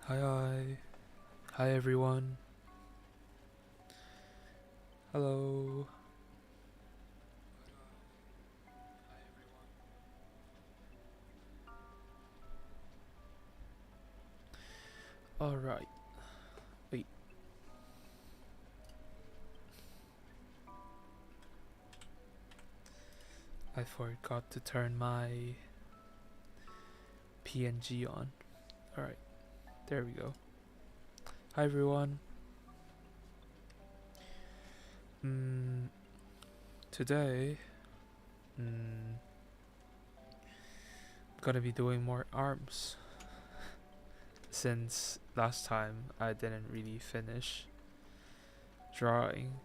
Hi. Hi everyone. Hello. Alright. Wait. I forgot to turn my PNG on. Alright. There we go. Hi everyone. Today, I'm gonna be doing more arms. Since last time I didn't really finish drawing,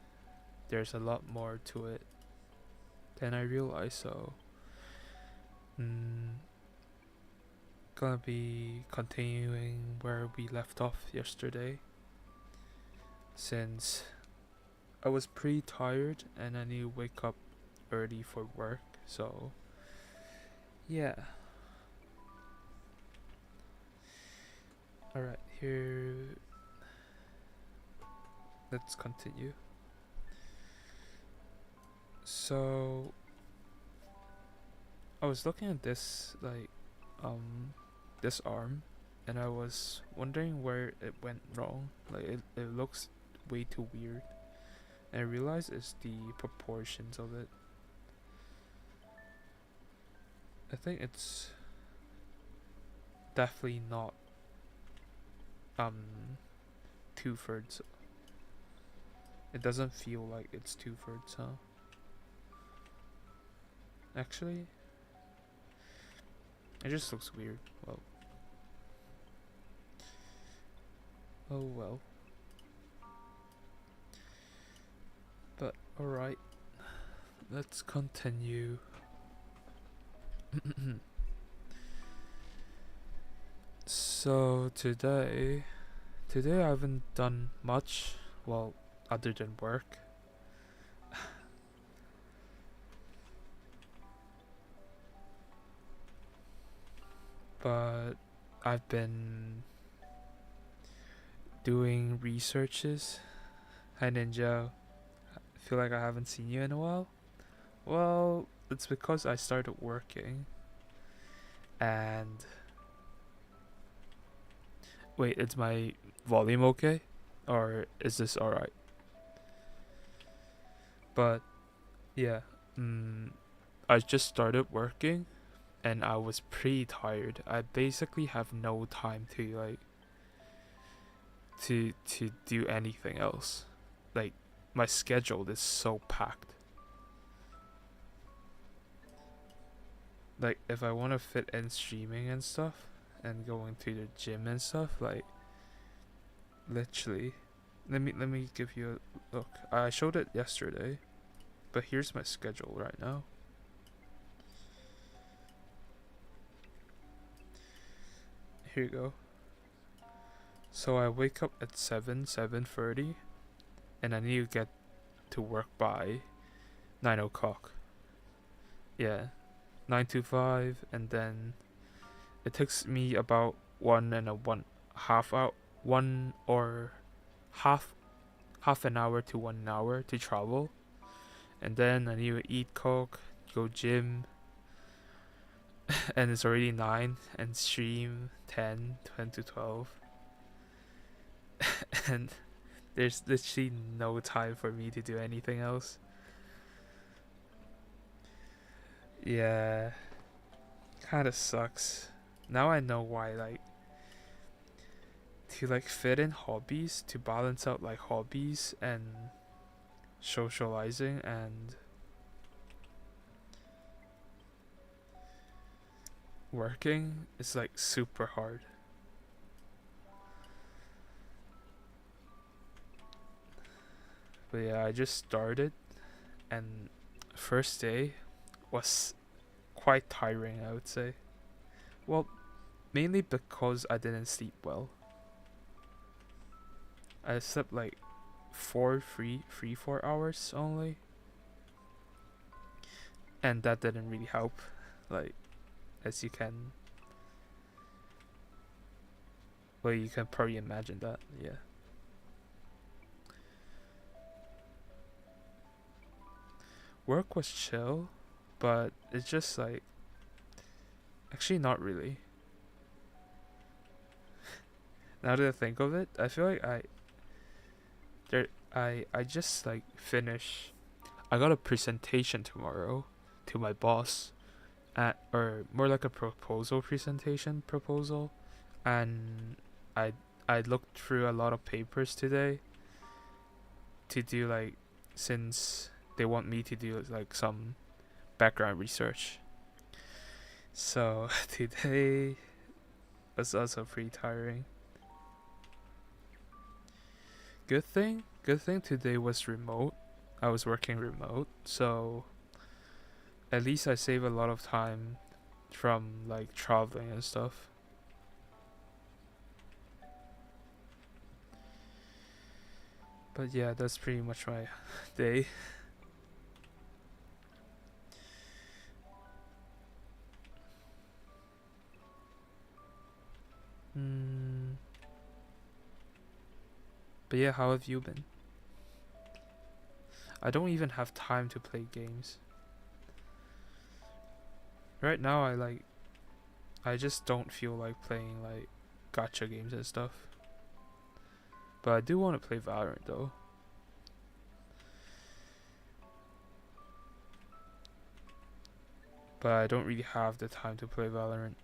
there's a lot more to it than I realized, so gonna be continuing where we left off yesterday, since I was pretty tired and I need to wake up early for work, so yeah. Alright, here, let's continue. So I was looking at this this arm, and I was wondering where it went wrong. Like it looks way too weird, and I realized it's the proportions of it. I think it's definitely not 2/3. It doesn't feel like it's 2/3, huh? Actually, it just looks weird. Well, oh well. But alright, let's continue. So today I haven't done much, well, other than work. But I've been doing researches. Hi Ninja, I feel like I haven't seen you in a while. Well, it's because I started working. And wait, is my volume okay? Or is this alright? But yeah, I just started working and I was pretty tired. I basically have no time to to do anything else. Like my schedule is so packed. Like if I want to fit in streaming and stuff and going to the gym and stuff, like literally, let me give you a look. I showed it yesterday, but here's my schedule right now. Here you go. So I wake up at 7:30, and I need to get to work by 9 o'clock. Yeah, 9 to 5, and then it takes me about 1.5 hour, one or half an hour to 1 hour to travel, and then I need to eat, cook, go gym, and it's already 9, and stream 10 to 12, and there's literally no time for me to do anything else. Yeah, kind of sucks. Now I know why, like, to like fit in hobbies, to balance out like hobbies and socializing and working is like super hard. But yeah, I just started, and first day was quite tiring, I would say. Well, mainly because I didn't sleep well. I slept like 4 hours only, and that didn't really help. Like, as you can Well, you can probably imagine that, yeah. Work was chill, but it's just like, actually not really. Now that I think of it, I feel like I just like finish. I got a presentation tomorrow to my boss, or more like a proposal, and I I looked through a lot of papers today to do like, since they want me to do like some background research. So today was also pretty tiring. Good thing today was remote. I was working remote, so at least I save a lot of time from like traveling and stuff. But yeah, that's pretty much my day. Mm, but yeah, how have you been? I don't even have time to play games. Right now I just don't feel like playing like gacha games and stuff. But I do want to play Valorant though. But I don't really have the time to play Valorant.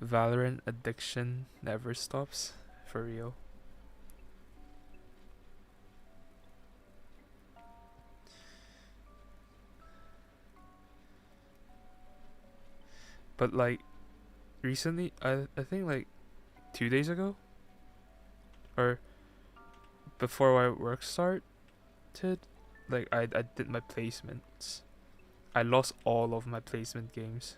Valorant addiction never stops, for real. But like recently, I think like 2 days ago, or before my work started, like I did my placements. I lost all of my placement games.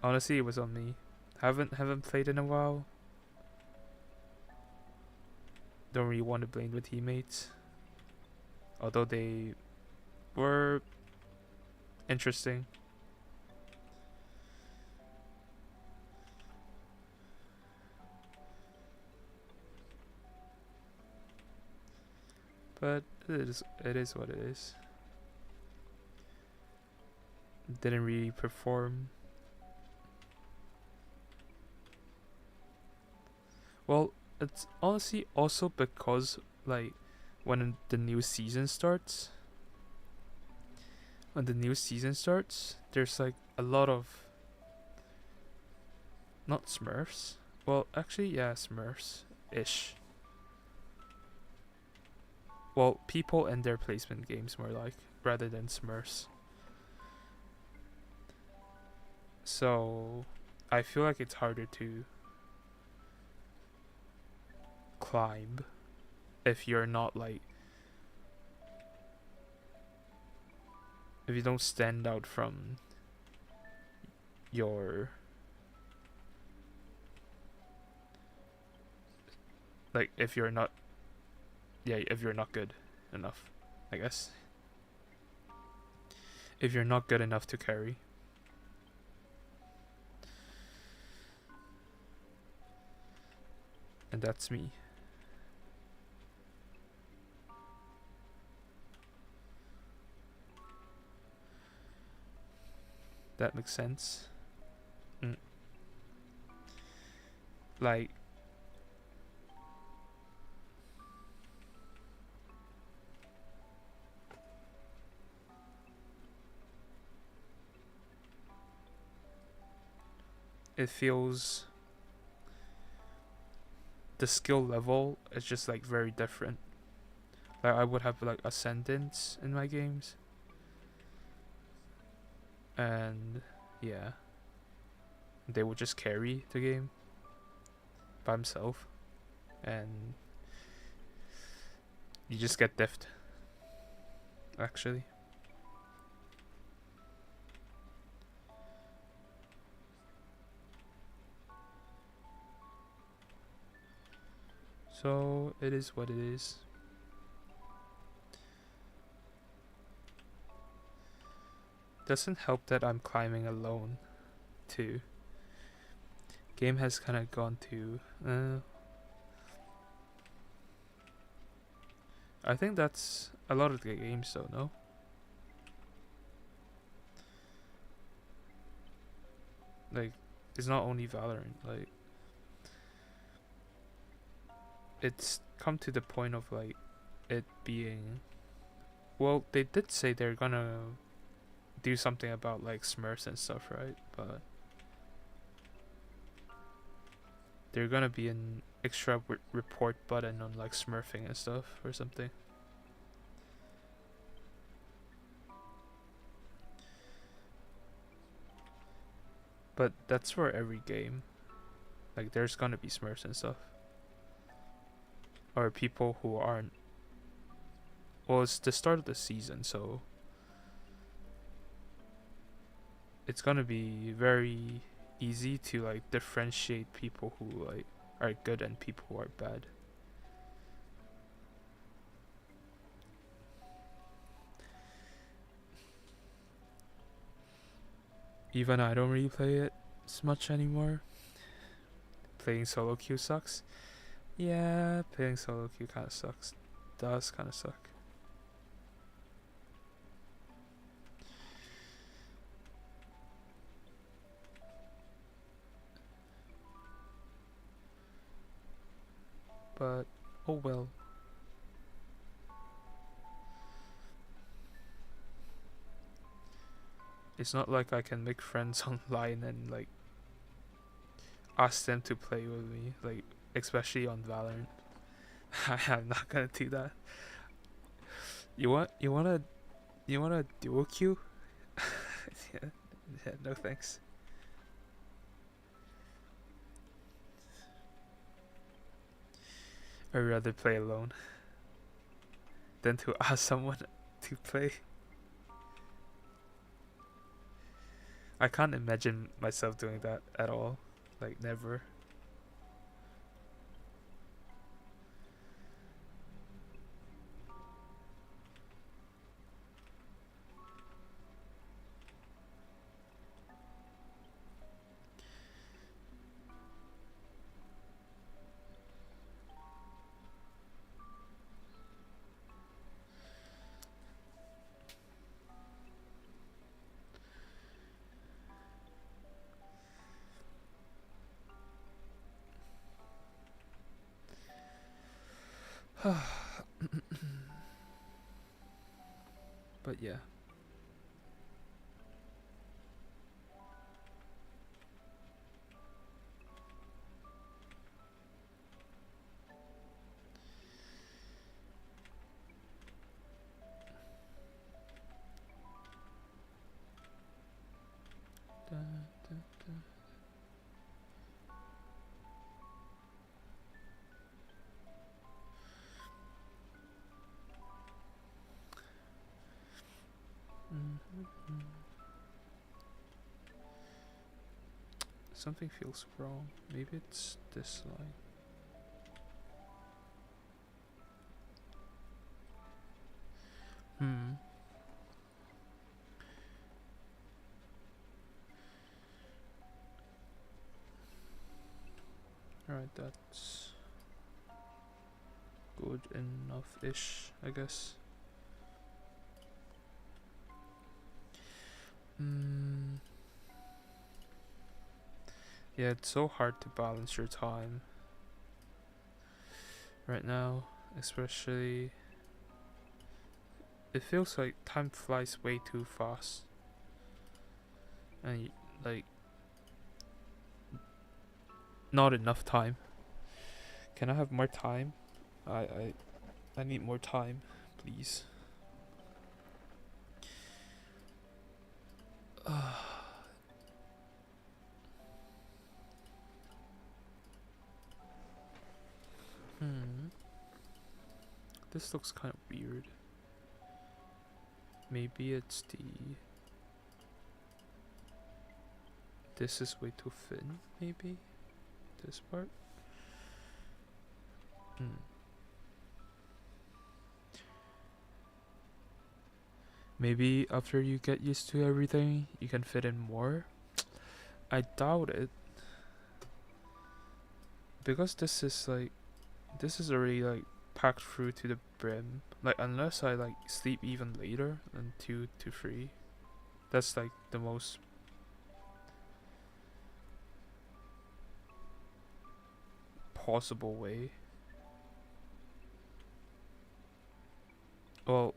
Honestly, it was on me. Haven't played in a while. Don't really want to blame the teammates, although they were interesting. But it is what it is. Didn't really perform. Well, it's honestly also because like when the new season starts, there's like a lot of, not Smurfs. Well, actually, yeah, Smurfs ish. Well, people and their placement games more like, rather than Smurfs. So I feel like it's harder to climb if you're not like, if you don't stand out from your, like, if you're not, yeah, if you're not good enough, I guess. If you're not good enough to carry. And that's me. That makes sense. Mm. Like, it feels, the skill level is just like very different. Like I would have like ascendants in my games, and yeah, they would just carry the game by himself, and you just get diffed. Actually, So it is what it is. Doesn't help that I'm climbing alone too. Game has kind of gone to I think that's a lot of the games though, no? Like, it's not only Valorant, like it's come to the point of like it being, well, they did say they're gonna do something about like Smurfs and stuff, right? But they're gonna be an extra report button on like smurfing and stuff or something. But that's for every game. Like there's gonna be smurfs and stuff. Or people who aren't. Well, it's the start of the season, so it's gonna be very easy to like differentiate people who like are good and people who are bad. Even I don't really play it as much anymore. Playing solo queue sucks. Yeah, playing solo queue kind of sucks. Does kind of suck. But oh well. It's not like I can make friends online and like ask them to play with me, like especially on Valorant. I'm not gonna do that. You want a duo queue? yeah, yeah, no thanks. I'd rather play alone than to ask someone to play. I can't imagine myself doing that at all. Like never. But yeah. Da, da, da. Mm-hmm. Something feels wrong. Maybe it's this line. Alright, that's good enough-ish, I guess. Yeah, it's so hard to balance your time right now, especially. It feels like time flies way too fast, and like not enough time. Can I have more time? I need more time, please. This looks kind of weird. Maybe it's the. This is way too thin, maybe? This part? Hmm. Maybe after you get used to everything, you can fit in more. I doubt it, because this is already like packed through to the brim. Like unless I like sleep even later than 2 to 3, that's like the most possible way. Well,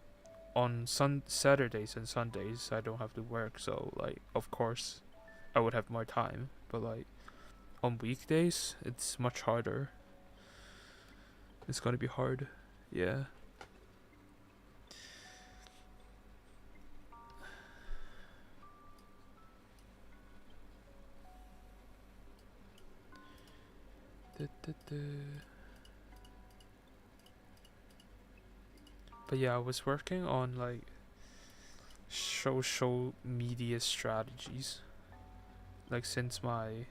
on Saturdays and Sundays I don't have to work, so like of course I would have more time. But like on weekdays, it's much harder. It's gonna be hard. Yeah. But yeah, I was working on like social media strategies. Like since my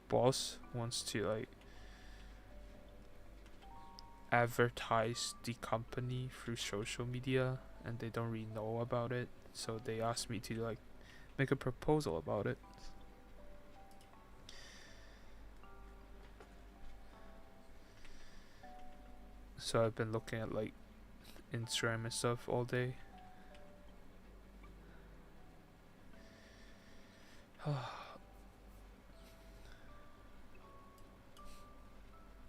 boss wants to like advertise the company through social media and they don't really know about it, so they asked me to like make a proposal about it. So I've been looking at like Instagram and stuff all day.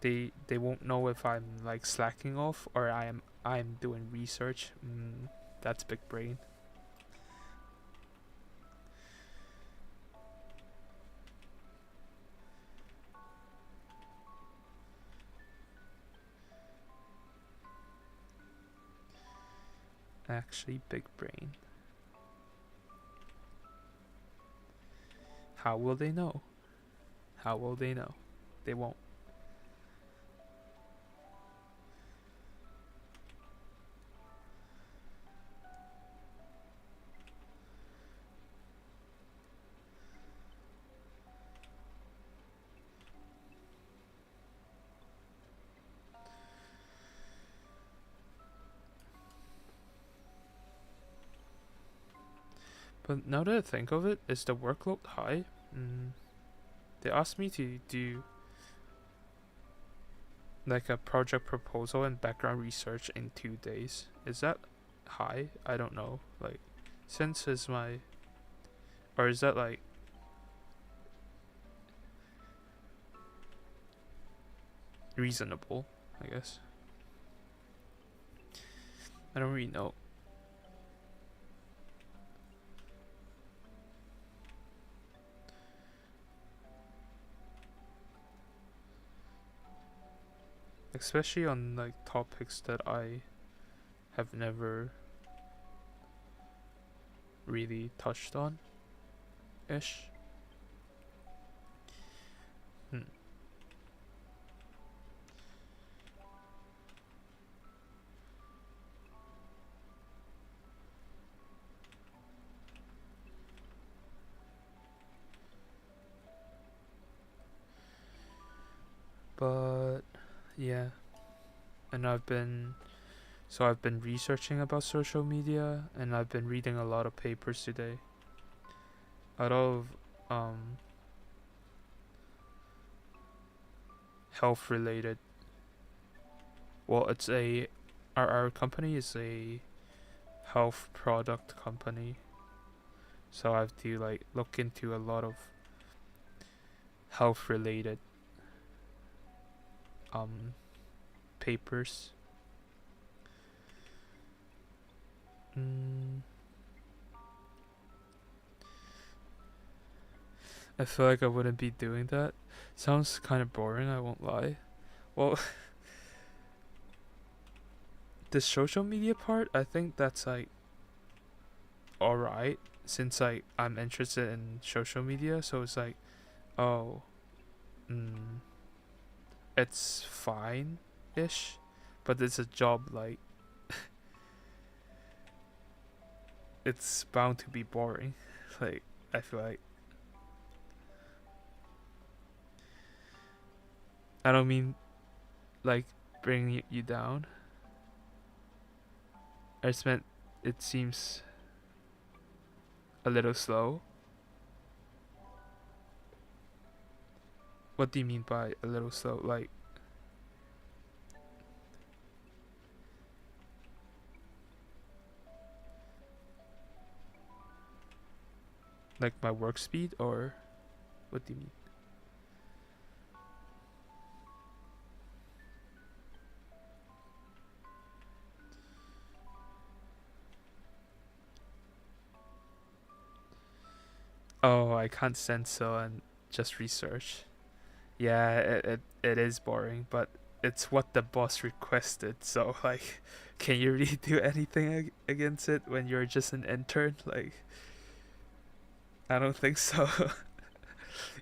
They won't know if I'm like slacking off or I'm doing research. That's big brain. Actually, big brain. How will they know? How will they know? They won't. But now that I think of it, is the workload high? They asked me to do like a project proposal and background research in 2 days. Is that high? I don't know. Like, since is my, or is that like reasonable? I guess. I don't really know. Especially on like topics that I have never really touched on ish. Hmm. But yeah, and I've been researching about social media and I've been reading a lot of papers today. A lot of um health related. Well, it's a our company is a health product company, so I have to like look into a lot of health related um papers. Mm, I feel like I wouldn't be doing that. Sounds kind of boring, I won't lie. Well, the social media part, I think that's like alright since like I'm interested in social media, so it's like, oh, mm, it's fine ish, but it's a job like it's bound to be boring. Like, I feel like I don't mean like bring you down. I just meant it seems a little slow. What do you mean by a little slow? Like my work speed, or what do you mean? Oh, I can't sense so and just research. Yeah, it is boring, but it's what the boss requested. So like, can you really do anything against it when you're just an intern? Like, I don't think so.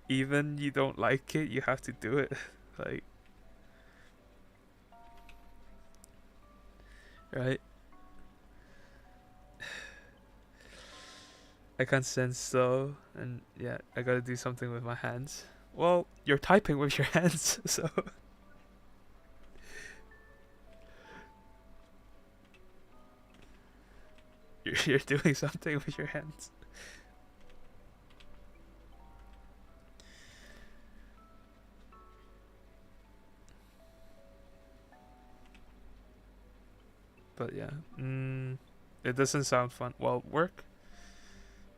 Even you don't like it, you have to do it. Like, right? I can't sense so, and yeah, I gotta do something with my hands. Well, you're typing with your hands, so you're doing something with your hands. But yeah, it doesn't sound fun. Well, work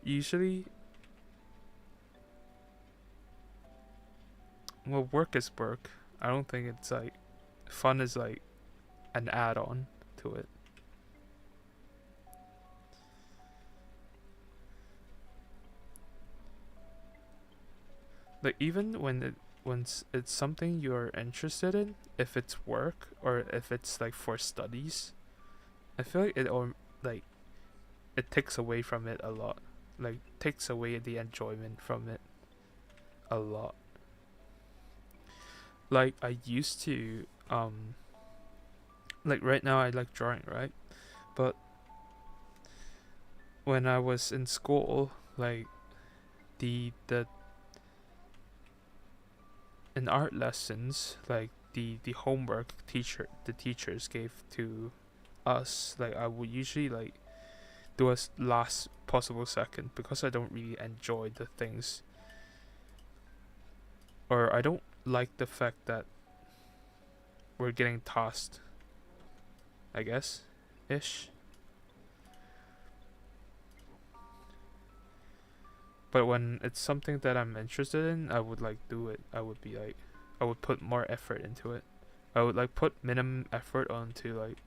usually. Well, work is work. I don't think it's like fun is like an add-on to it. Like even when it's something you're interested in, if it's work or if it's like for studies, I feel like like it takes away from it a lot. Like takes away the enjoyment from it a lot. Like I used to like right now I like drawing, right? But when I was in school, like the in art lessons, like the homework the teachers gave to us, like I would usually like do a last possible second because I don't really enjoy the things, or I don't like the fact that we're getting tossed, I guess, ish. But when it's something that I'm interested in, I would like do it. I would be like, I would put more effort into it. I would like put minimum effort onto like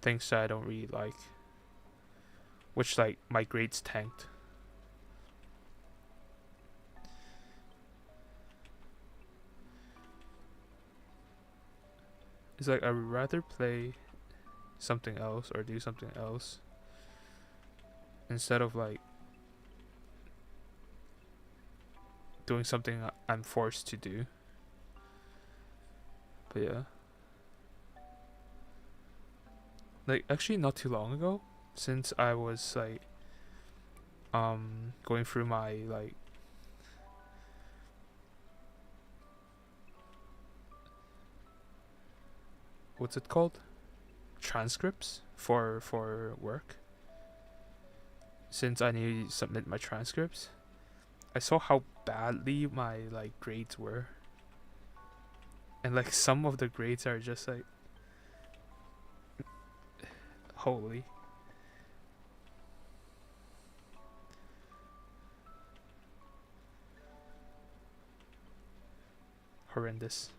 things that I don't really like, which like my grades tanked. It's like I would rather play something else or do something else instead of like doing something I'm forced to do. But yeah. Like actually not too long ago, since I was like going through my like what's it called? Transcripts for work. Since I need to submit my transcripts, I saw how badly my like grades were. And like some of the grades are just like holy horrendous.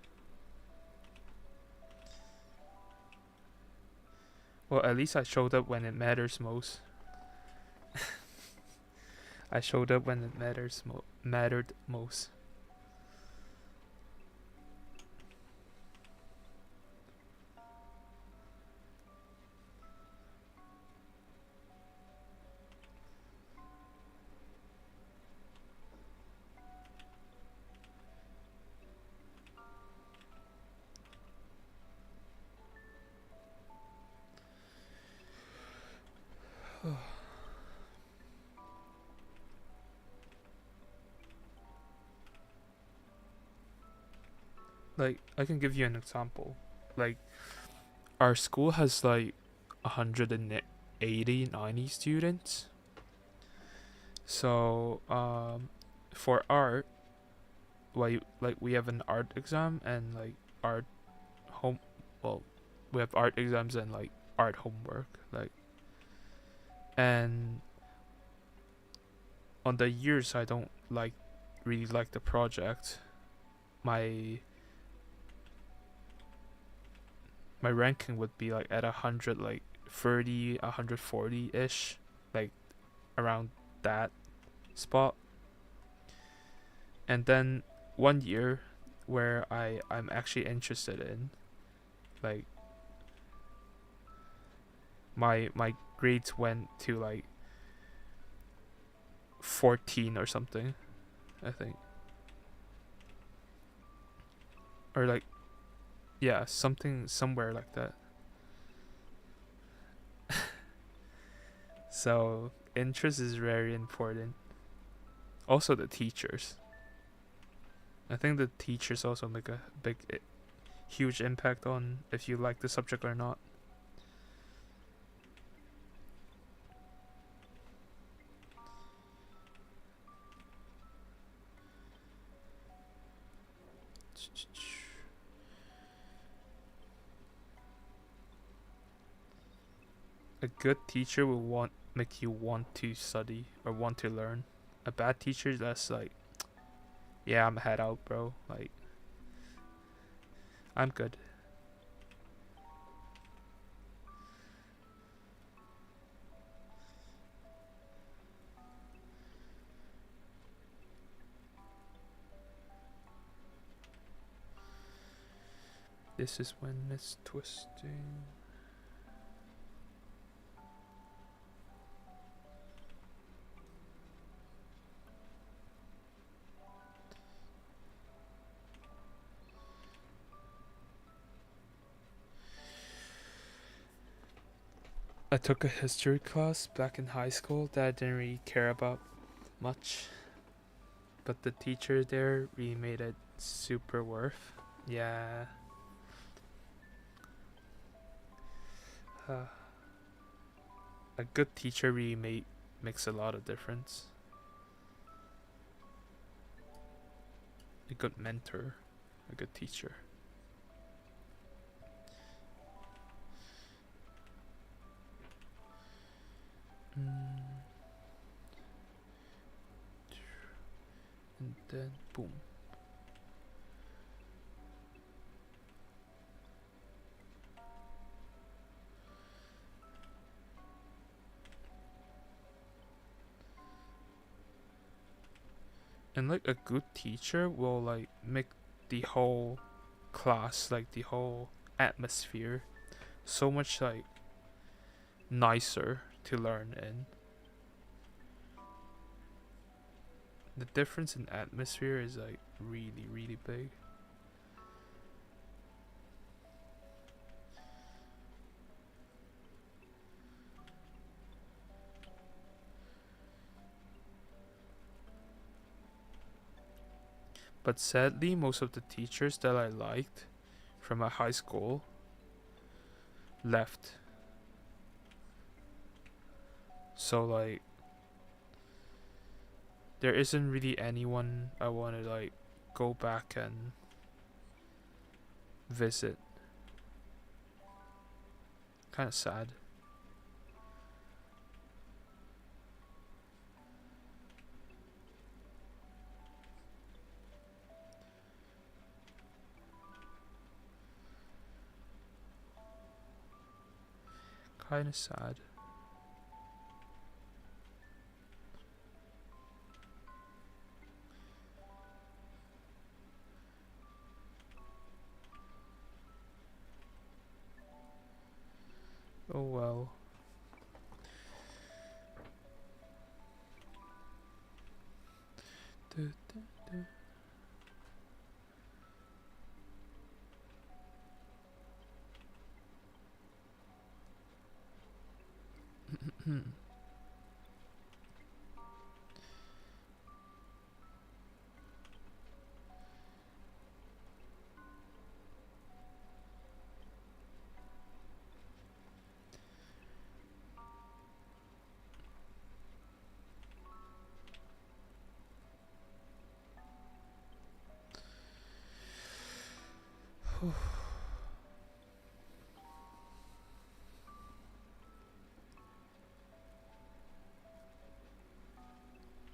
Well, at least I showed up when it matters most. I showed up when it mattered most. Like I can give you an example. like our school has like 180, 90 students. So for art, like we have an art exam and like art home. Well, we have art exams and like art homework. Like, and on the years I don't really like the project. My my ranking would be like at 100, like 30, 140 ish, like around that spot. And then one year where I'm actually interested in, like my grades went to like 14 or something, I think. Or like, yeah, something somewhere like that. So interest is very important. Also the teachers. I think the teachers also make a huge impact on if you like the subject or not. A good teacher will make you want to study or want to learn. A bad teacher that's like, yeah, I'm head out, bro. Like, I'm good. This is when it's twisting. I took a history class back in high school that I didn't really care about much, but the teacher there really made it super worth. Yeah. Uh, a good teacher really makes a lot of difference. A good mentor, a good teacher. And then boom. And like a good teacher will like make the whole class, like the whole atmosphere, so much like nicer to learn in. The difference in atmosphere is like really, really big. But sadly, most of the teachers that I liked from my high school left. So like there isn't really anyone I want to like go back and visit. Kind of sad. Kind of sad. Oh well. Du, du, du.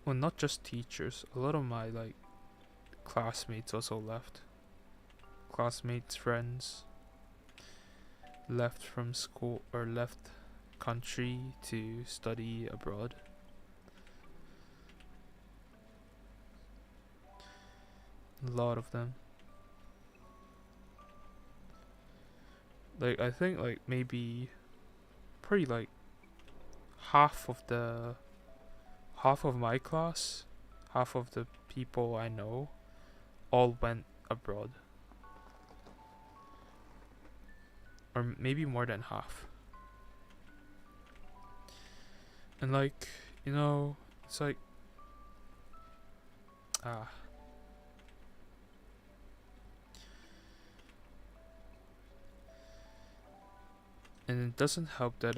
Well, not just teachers. A lot of my like classmates also left. Classmates, friends left from school or left country to study abroad. A lot of them. Like I think like maybe pretty like half of the half of my class, half of the people I know all went abroad. Or maybe more than half. And like, you know, it's like ah and it doesn't help that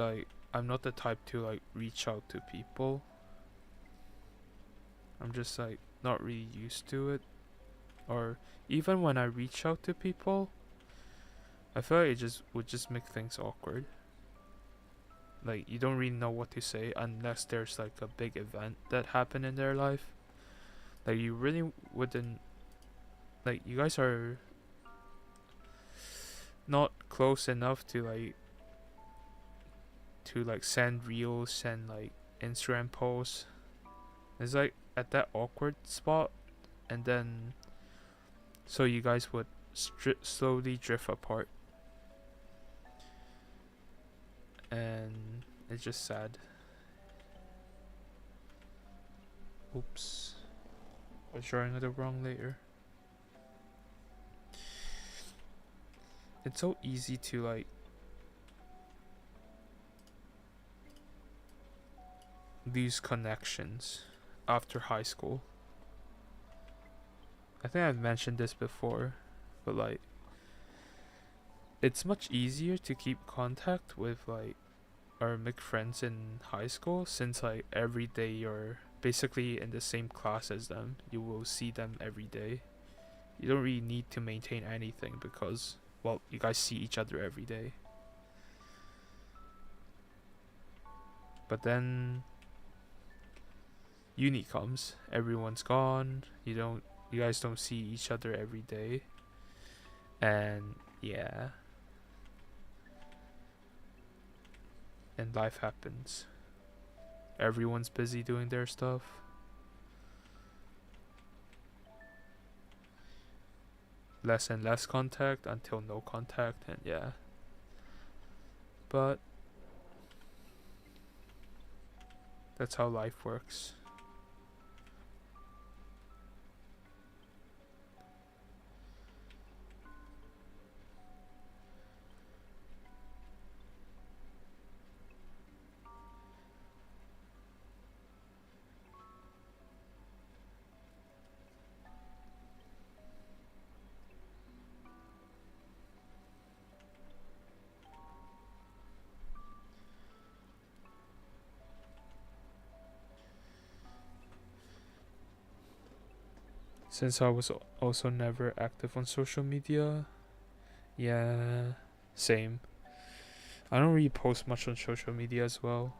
I'm not the type to like reach out to people. I'm just like not really used to it. Or even when I reach out to people, I feel like it just would just make things awkward. Like you don't really know what to say unless there's like a big event that happened in their life. Like you really wouldn't, like you guys are not close enough to like send reels, send like Instagram posts. It's like at that awkward spot, and then so you guys would slowly drift apart, and it's just sad. Oops, I was drawing the wrong layer. It's so easy to like lose connections after high school. I think I've mentioned this before, but like it's much easier to keep contact with like or make friends in high school since like every day you're basically in the same class as them. You will see them every day. You don't really need to maintain anything because well, you guys see each other every day. But then uni comes, everyone's gone. You guys don't see each other every day. And yeah. And life happens. Everyone's busy doing their stuff. Less and less contact until no contact, and yeah. But that's how life works. Since I was also never active on social media, yeah, same. I don't really post much on social media as well.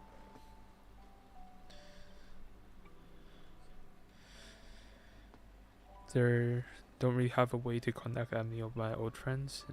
There don't really have a way to connect any of my old friends.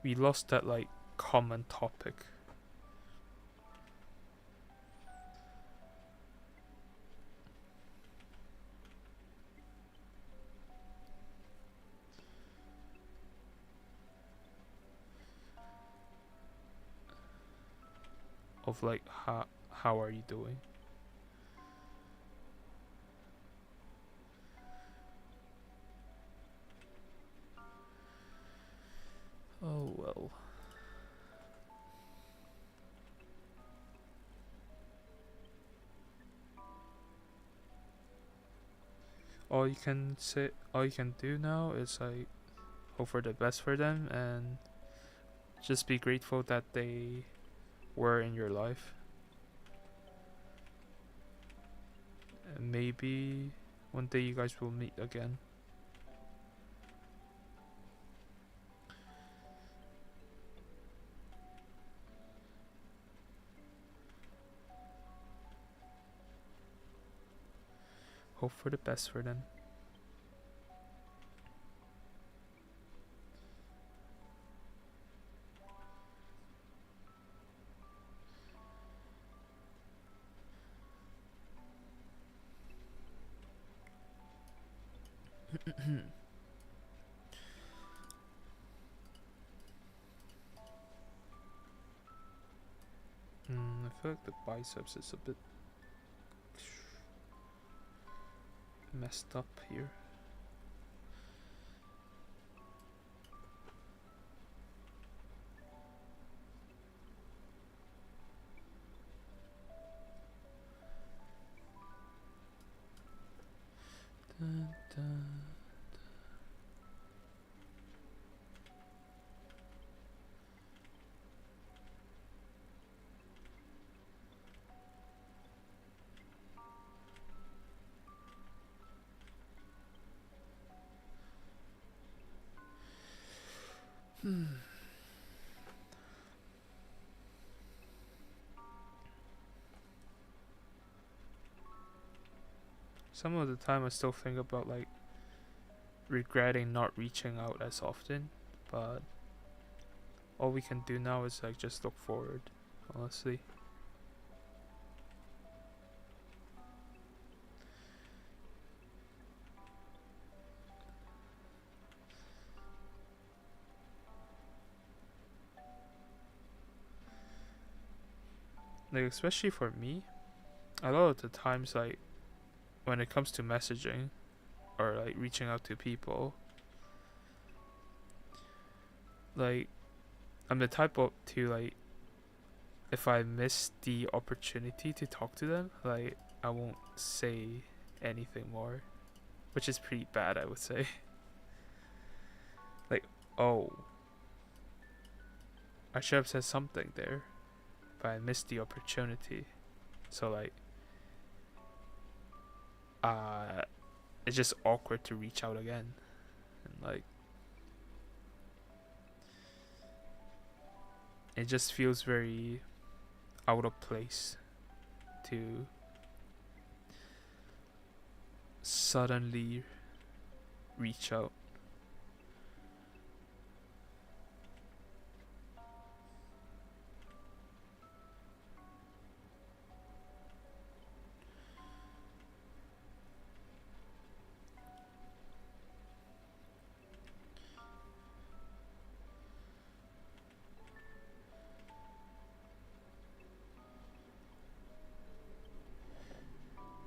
We lost that like common topic. Of like how are you doing? all you can do now is like hope for the best for them and just be grateful that they were in your life. And maybe one day you guys will meet again. Hope for the best for them. I feel like the biceps is a bit messed up here. Dun, dun. Some of the time I still think about like regretting not reaching out as often, but all we can do now is like just look forward, honestly. Like especially for me, a lot of the times like when it comes to messaging or like reaching out to people, like I'm the type of to like if I miss the opportunity to talk to them, like I won't say anything more, which is pretty bad, I would say. Like, oh, I should have said something there, but I missed the opportunity. So like, it's just awkward to reach out again, and like, it just feels very out of place to suddenly reach out.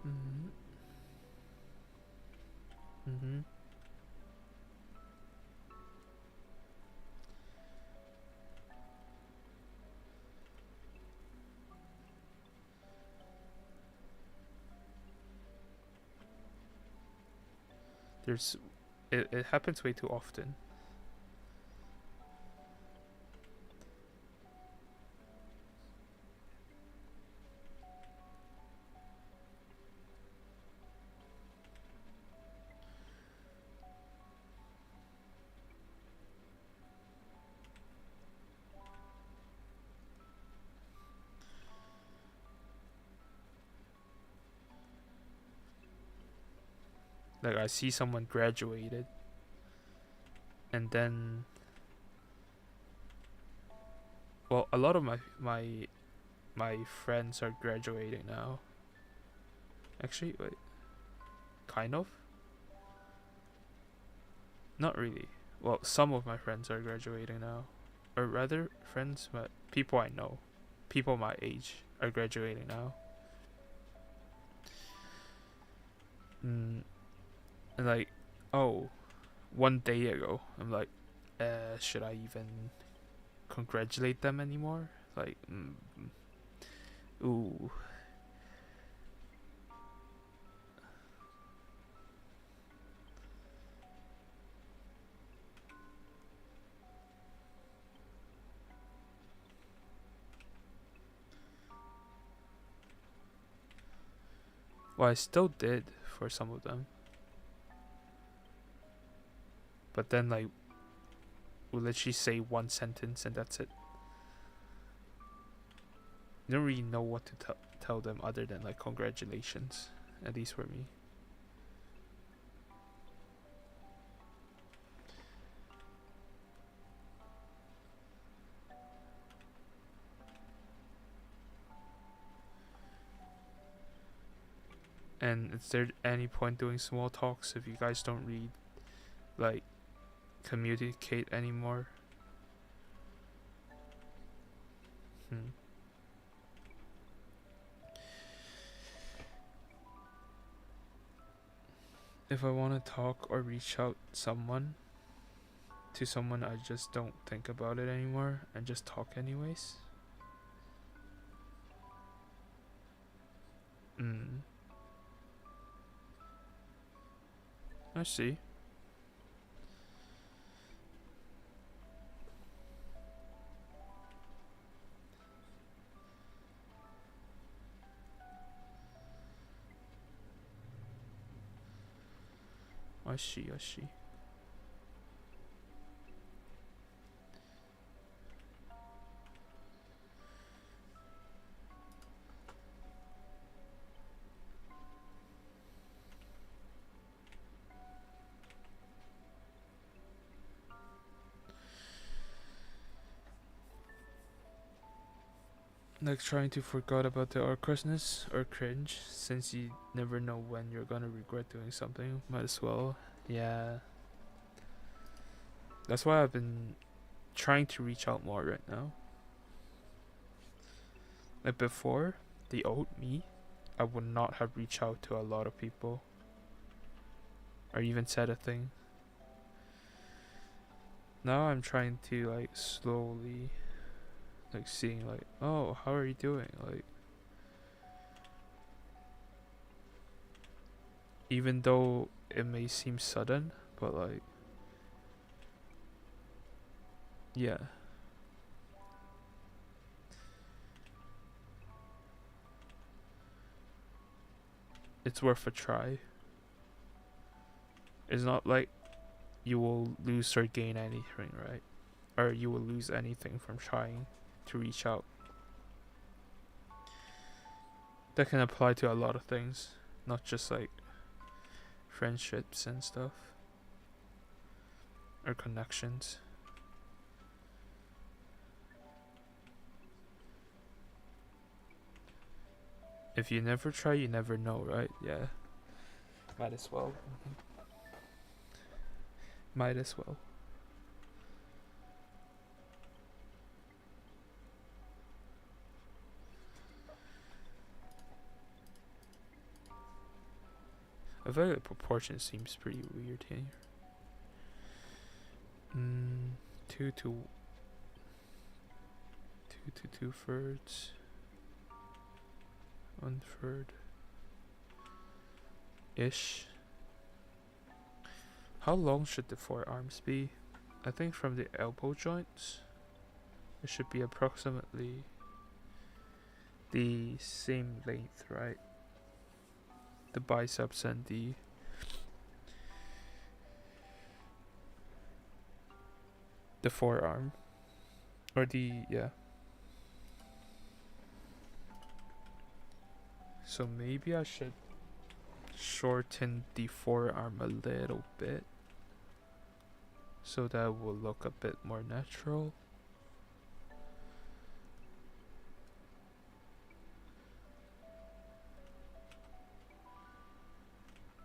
Mm-hmm. Mm-hmm. There's, it happens way too often. Like I see someone graduated, and then, well, a lot of my friends are graduating now. Actually, wait, kind of. Not really. Well, some of my friends are graduating now, or rather, friends, but people I know, people my age are graduating now. And like, oh, one day ago, I'm like, should I even congratulate them anymore? Like, ooh. Well, I still did for some of them. But then, like, we'll literally say one sentence and that's it. You don't really know what to tell them other than, like, congratulations. At least for me. And is there any point doing small talks if you guys don't read, like, communicate anymore? If I want to talk or reach out to someone, I just don't think about it anymore and just talk anyways. I see. I see. Like trying to forget about the awkwardness or cringe, since you never know when you're gonna regret doing something. Might as well. Yeah. That's why I've been trying to reach out more right now. Like before, the old me, I would not have reached out to a lot of people. Or even said a thing. Now I'm trying to, like, slowly, like, seeing, like, oh, how are you doing? Like, even though it may seem sudden, but, like, yeah. It's worth a try. It's not like you will lose or gain anything, right? Or you will lose anything from trying to reach out. That can apply to a lot of things, not just like friendships and stuff or connections. If you never try, you never know, right? Yeah. Might as well. Might as well. I feel like the proportion seems pretty weird here. 2 to 2/3. 1/3 ish. How long should the forearms be? I think from the elbow joints it should be approximately the same length, right? The biceps and the forearm, or yeah. So maybe I should shorten the forearm a little bit so that it will look a bit more natural.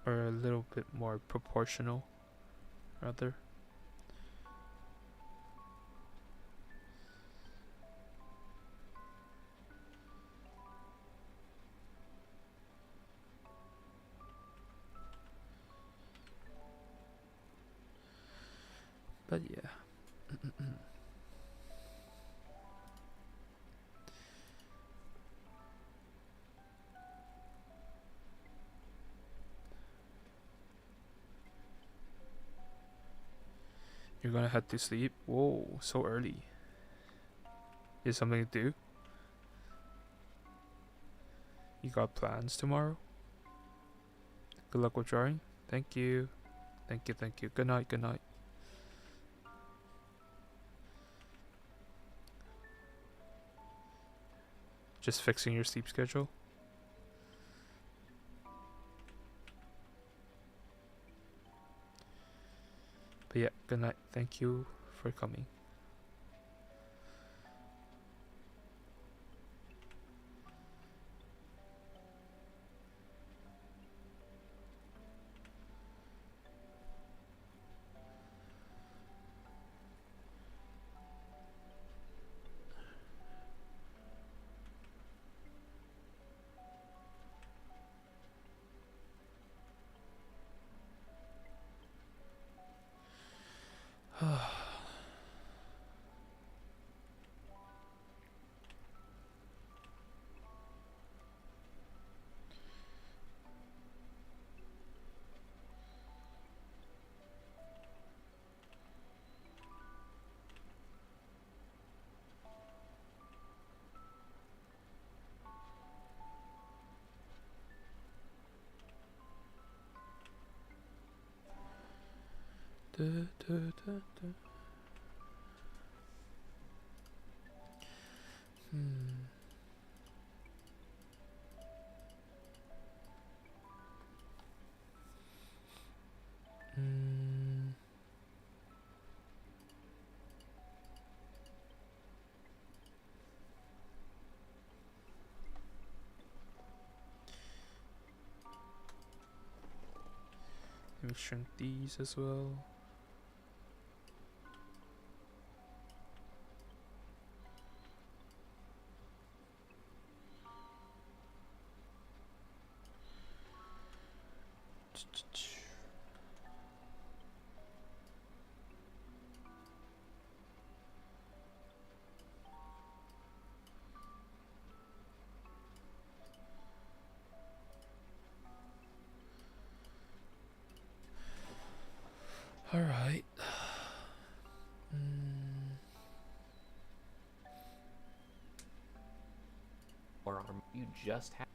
Or a little bit more proportional, rather. But yeah. You're gonna head to sleep? Whoa, so early. Is something to do? You got plans tomorrow? Good luck with drawing. Thank you. Thank you, thank you. Good night, good night. Just fixing your sleep schedule. But yeah, good night. Thank you for coming. Da, da, da, da. Let me shrink these as well. All right. Or you just have.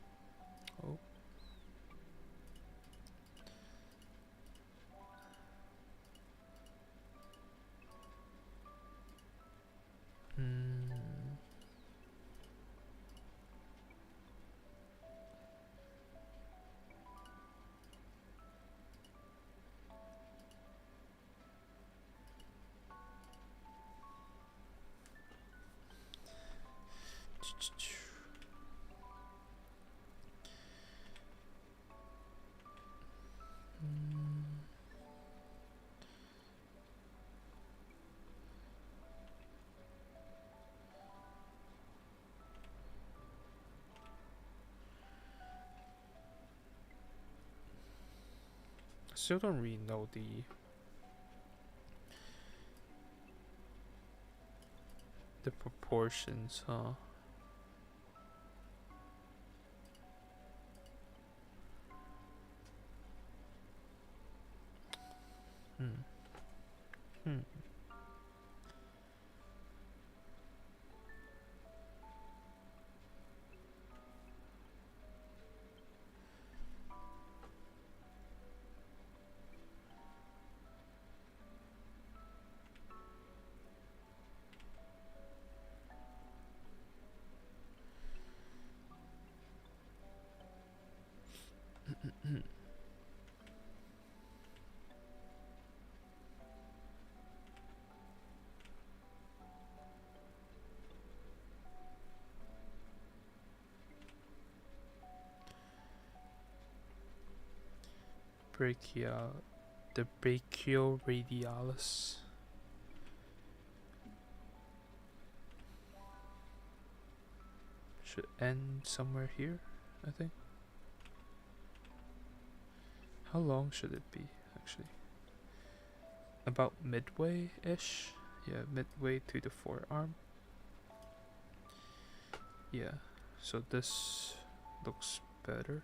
Oh. Still don't really know the proportions, huh? The brachioradialis. Should end somewhere here, I think. How long should it be, actually? About midway-ish? Yeah, midway to the forearm. Yeah, so this looks better.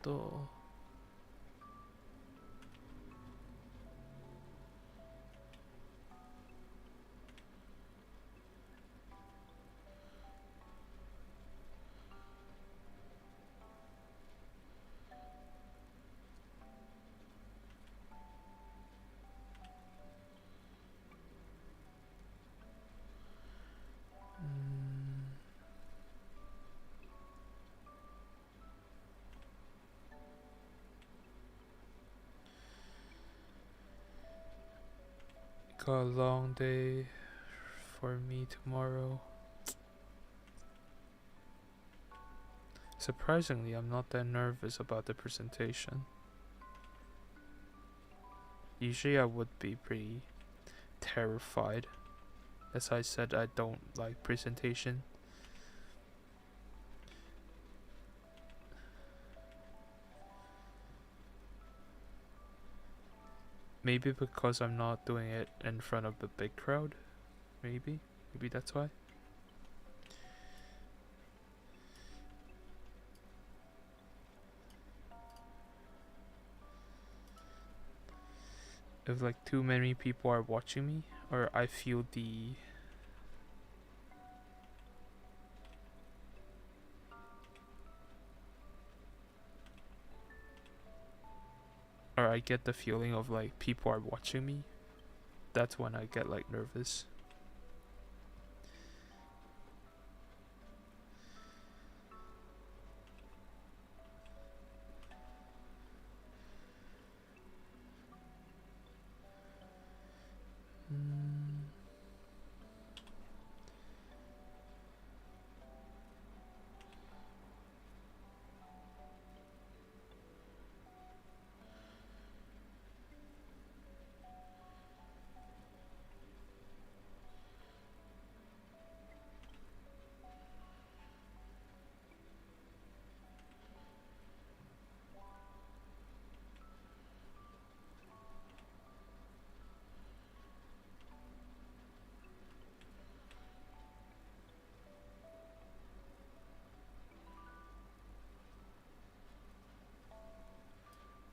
とgot a long day for me tomorrow. Surprisingly, I'm not that nervous about the presentation. Usually I would be pretty terrified. As I said, I don't like presentation. Maybe because I'm not doing it in front of a big crowd. Maybe that's why. If like too many people are watching me, or I feel or I get the feeling of like people are watching me, that's when I get like nervous.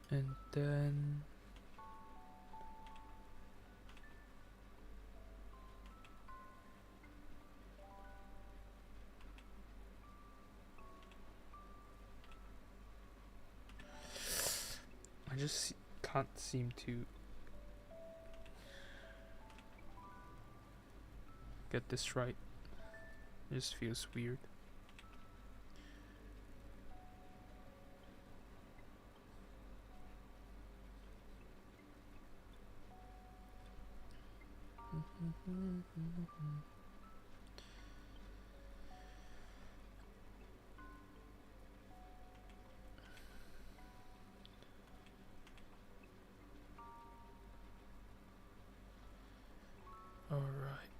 And then I just can't seem to get this right. It just feels weird. All right.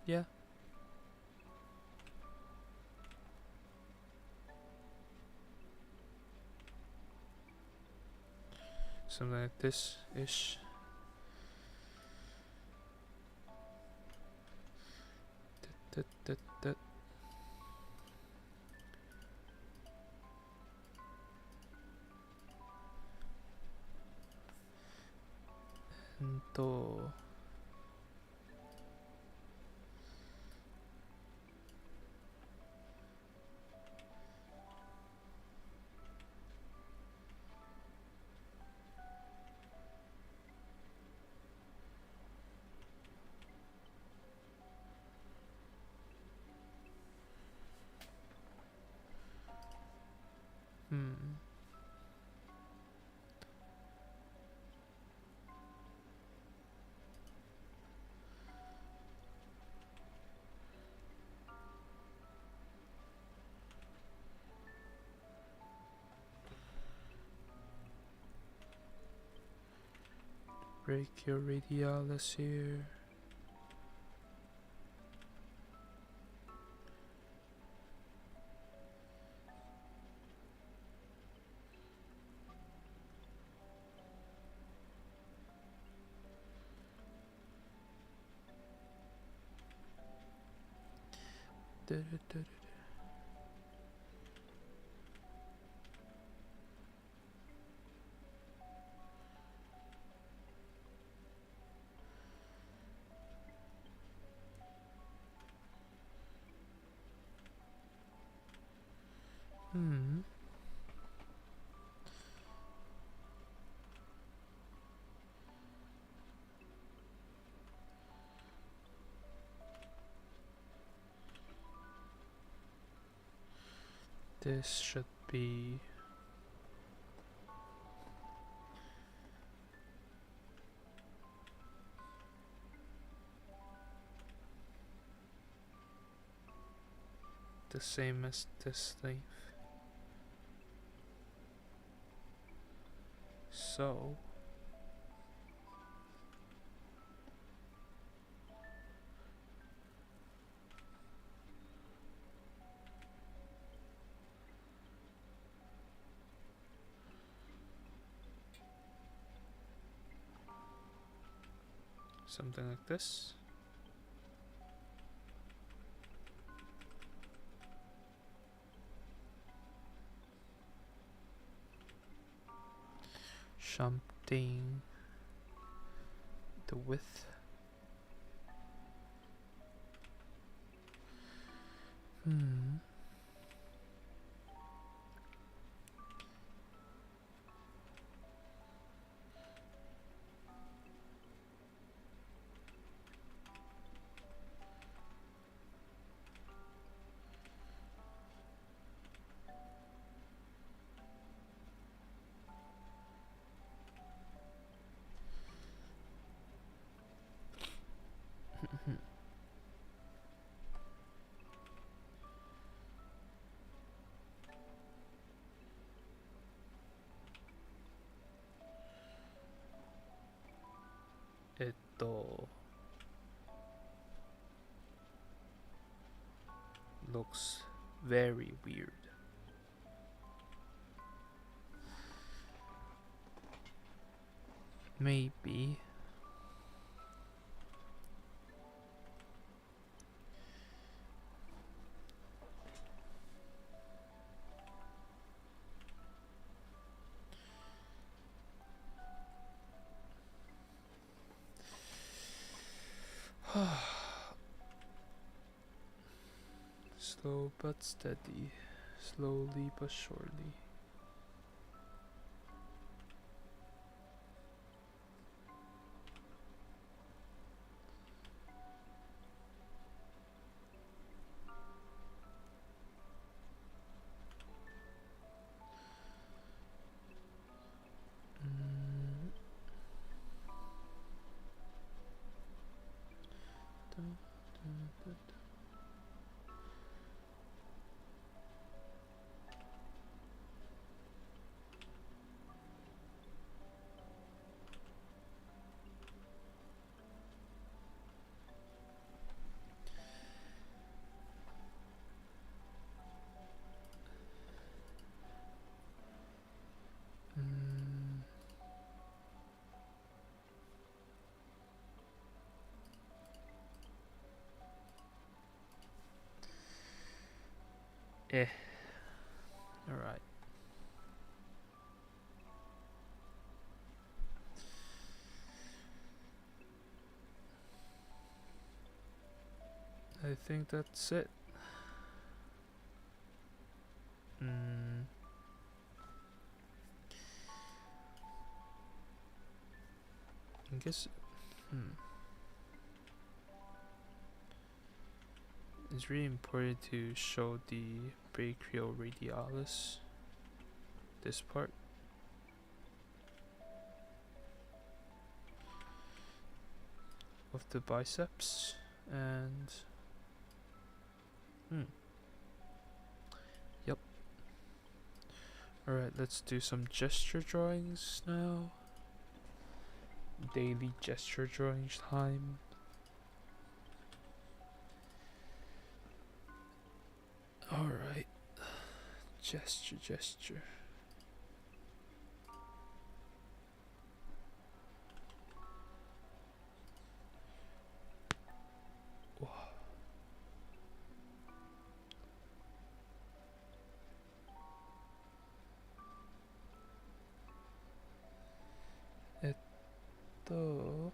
Yeah. Something like this ish. That. And to brachioradialis here. This should be the same as this length. So something like this. Something the width. It looks very weird. Maybe slow but steady, slowly but surely. Alright. I think that's it. I guess it's really important to show the brachioradialis, this part. Of the biceps, and yep. Alright, let's do some gesture drawings now. daily gesture drawing time. Alright. Gesture. Wow. Ito.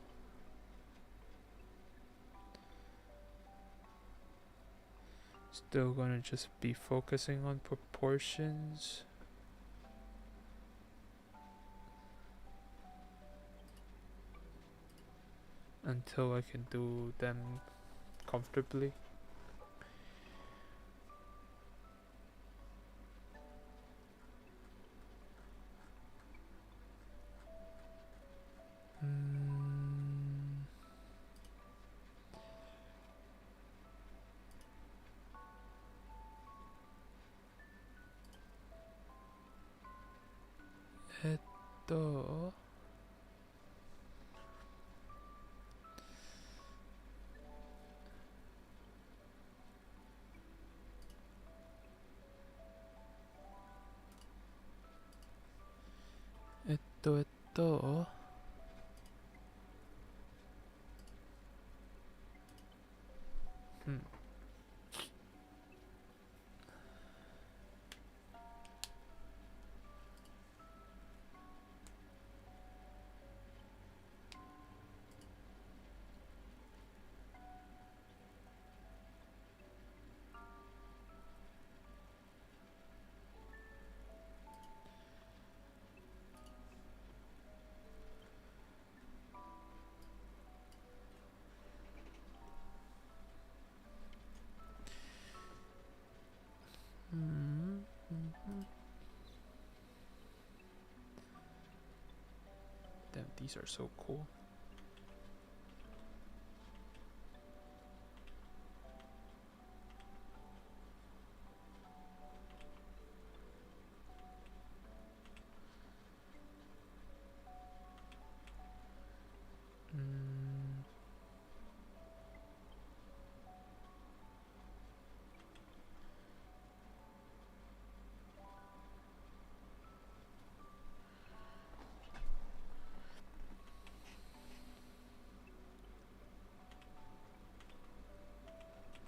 Still gonna just be focusing on proportions. Until I can do them comfortably. Ito. Ito. Damn, these are so cool.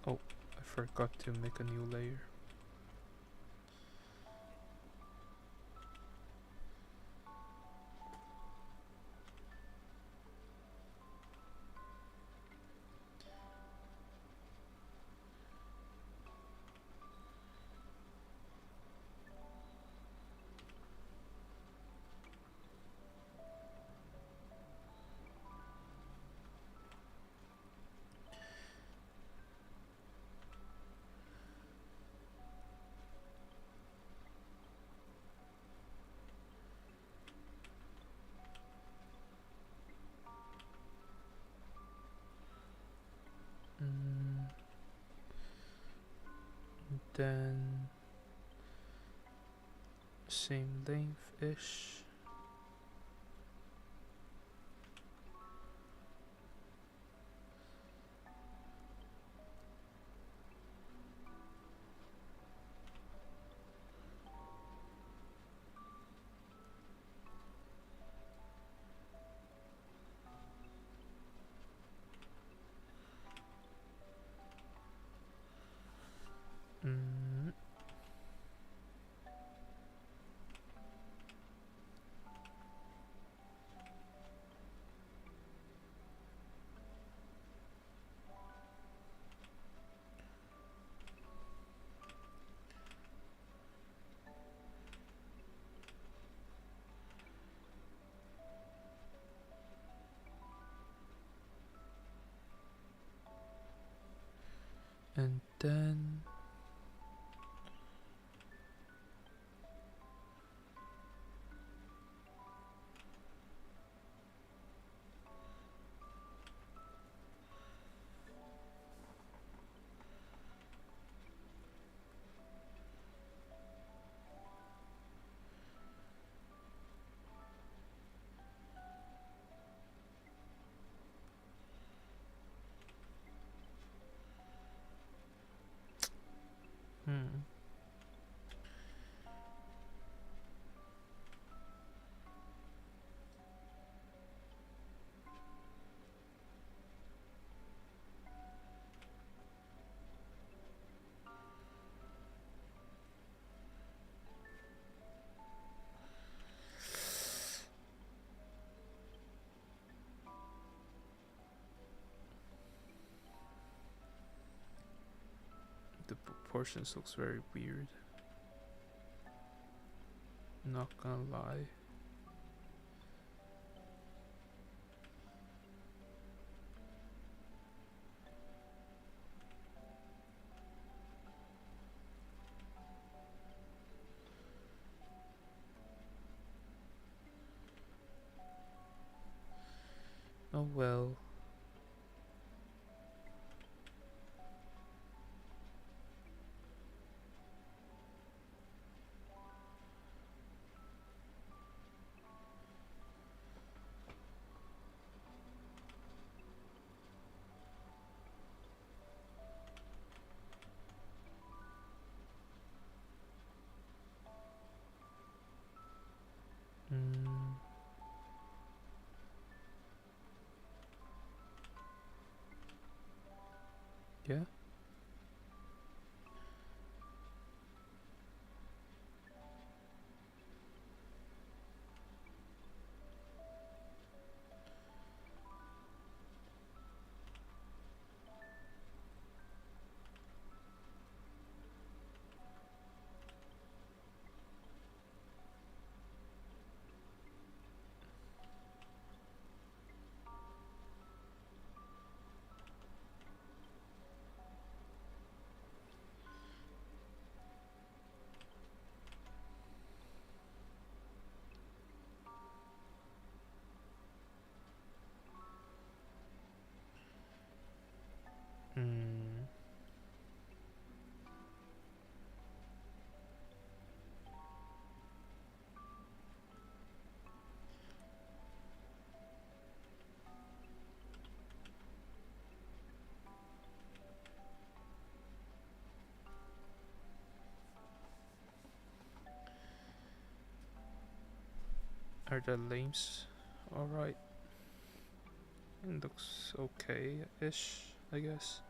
Oh, I forgot to make a new layer. Then same length-ish. And then proportions looks very weird. Not gonna lie. Oh well. Mm, yeah. Hmm. Are the lames alright? It looks okay-ish, I guess.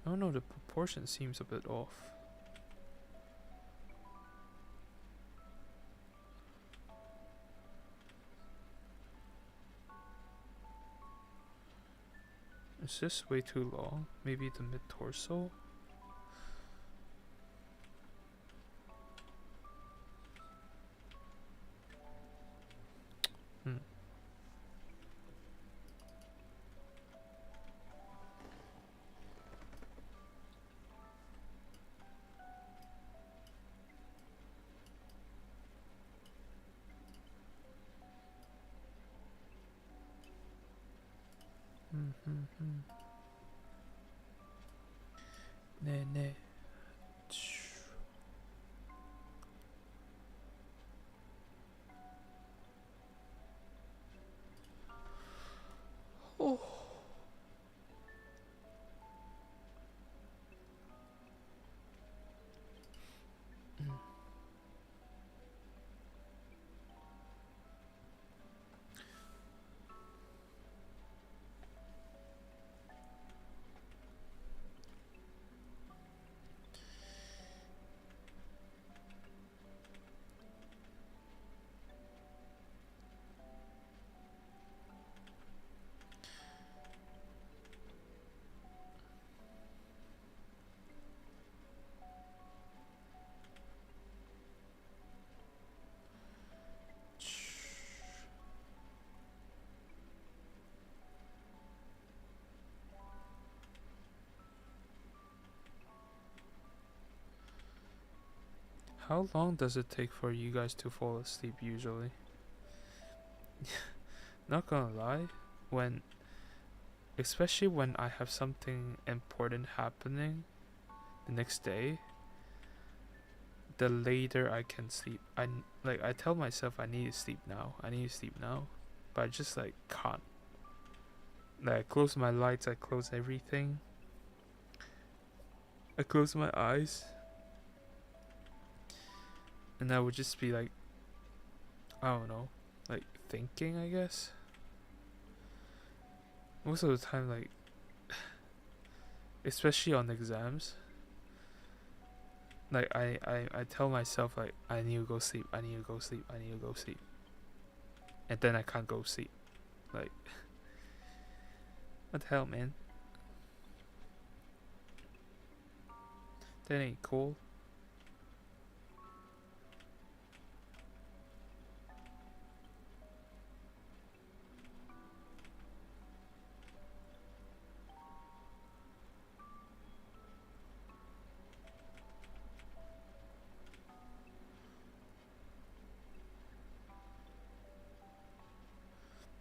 Oh no, the proportion seems a bit off. Is this way too long? Maybe the mid-torso? Hmm. Hmm, hmm, hmm. Ne, ne. Oh. Hmm. How long does it take for you guys to fall asleep usually? Not gonna lie, when especially when I have something important happening the next day, the later I can sleep. I tell myself I need to sleep now. I need to sleep now, but I just like can't. Like I close my lights, I close everything. I close my eyes, and I would just be like, I don't know, like thinking, I guess. Most of the time, like, especially on exams, like I tell myself like I need to go sleep, I need to go sleep, I need to go sleep, and then I can't go sleep. Like, what the hell, man? That ain't cool.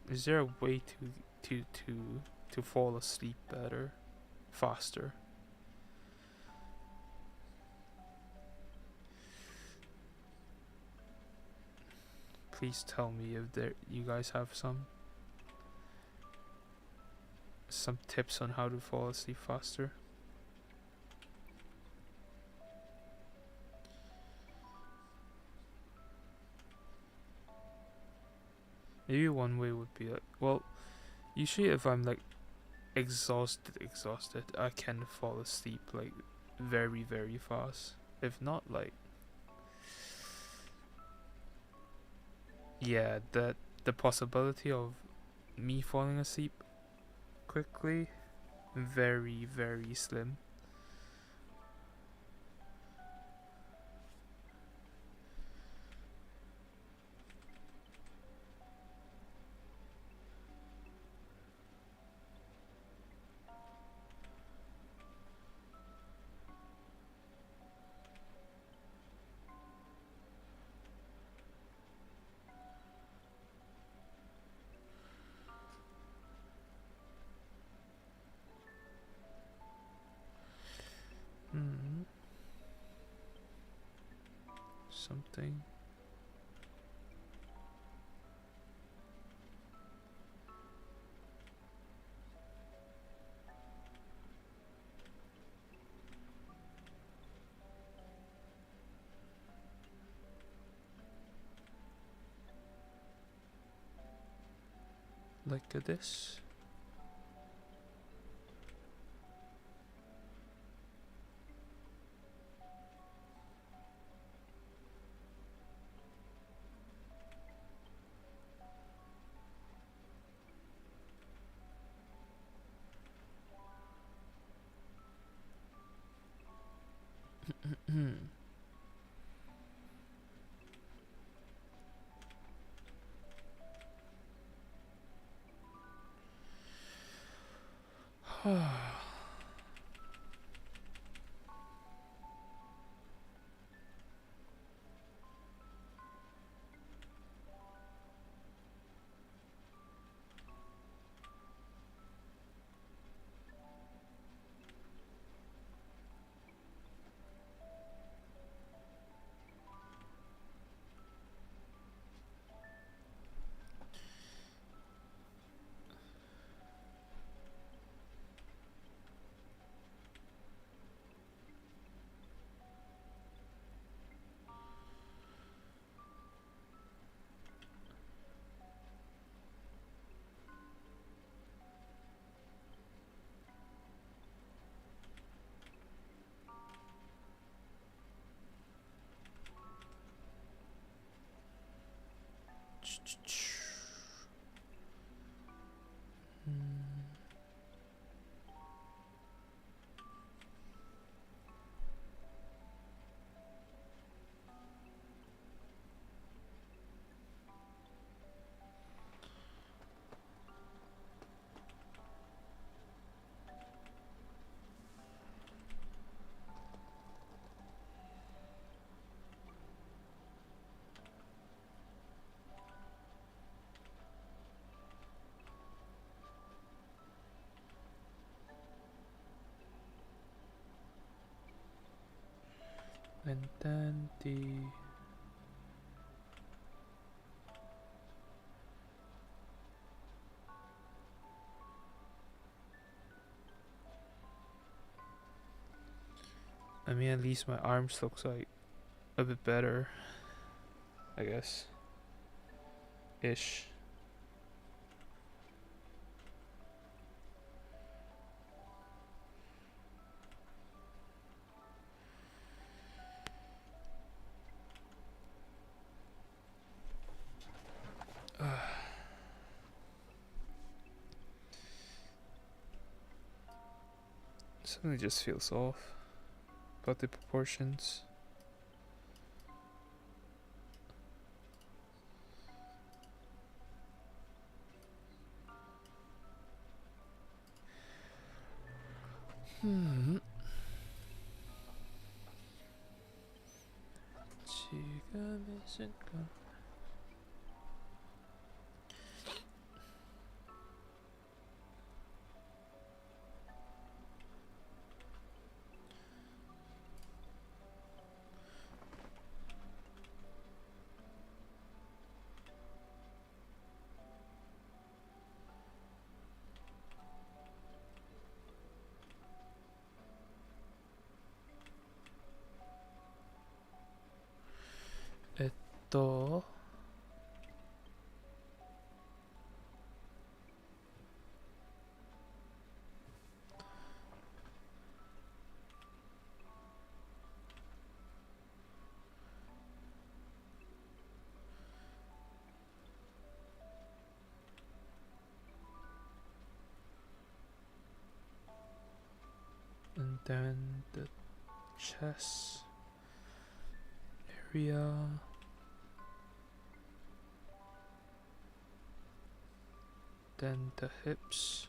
Is there a way to fall asleep better, faster? Please tell me if you guys have some tips on how to fall asleep faster. Maybe one way would be like, well, usually if I'm like exhausted, I can fall asleep like very, very fast. If not, like, yeah, the possibility of me falling asleep quickly, very, very slim. Hmm. Something. Like this. And then I mean, at least my arms looks like a bit better, I guess. Ish. Something just feels off about the proportions. Hmm. 또 and then the chest area, then the hips,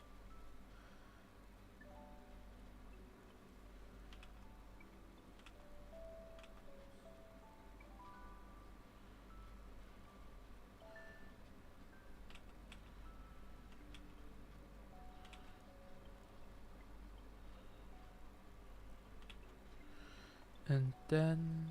and then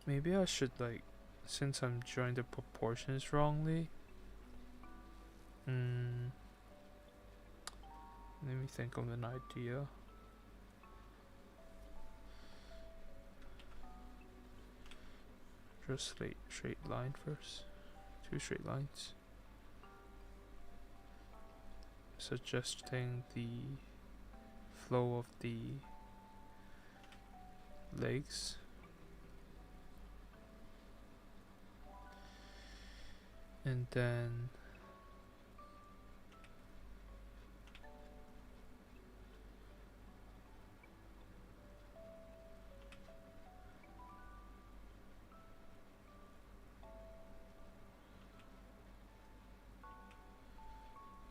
maybe I should, like, since I'm drawing the proportions wrongly, let me think of an idea. Draw a straight line first. 2 straight lines. Suggesting the flow of the legs. And then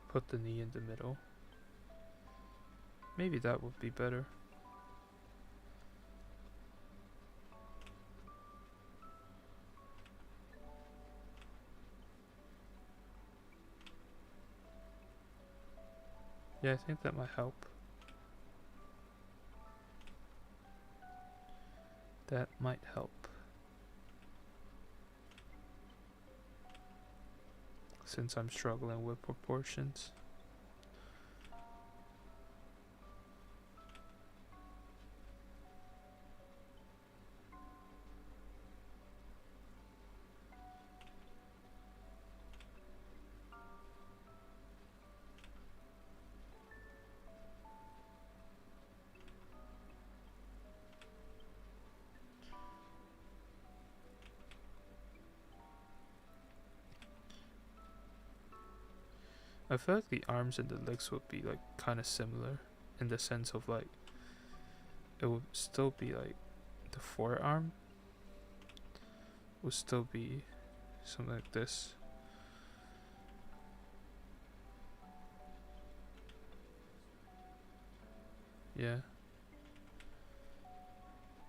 put the knee in the middle. Maybe that would be better. Yeah, I think that might help. That might help. Since I'm struggling with proportions. I feel like the arms and the legs would be, like, kind of similar in the sense of, like, it would still be like the forearm would still be something like this. Yeah.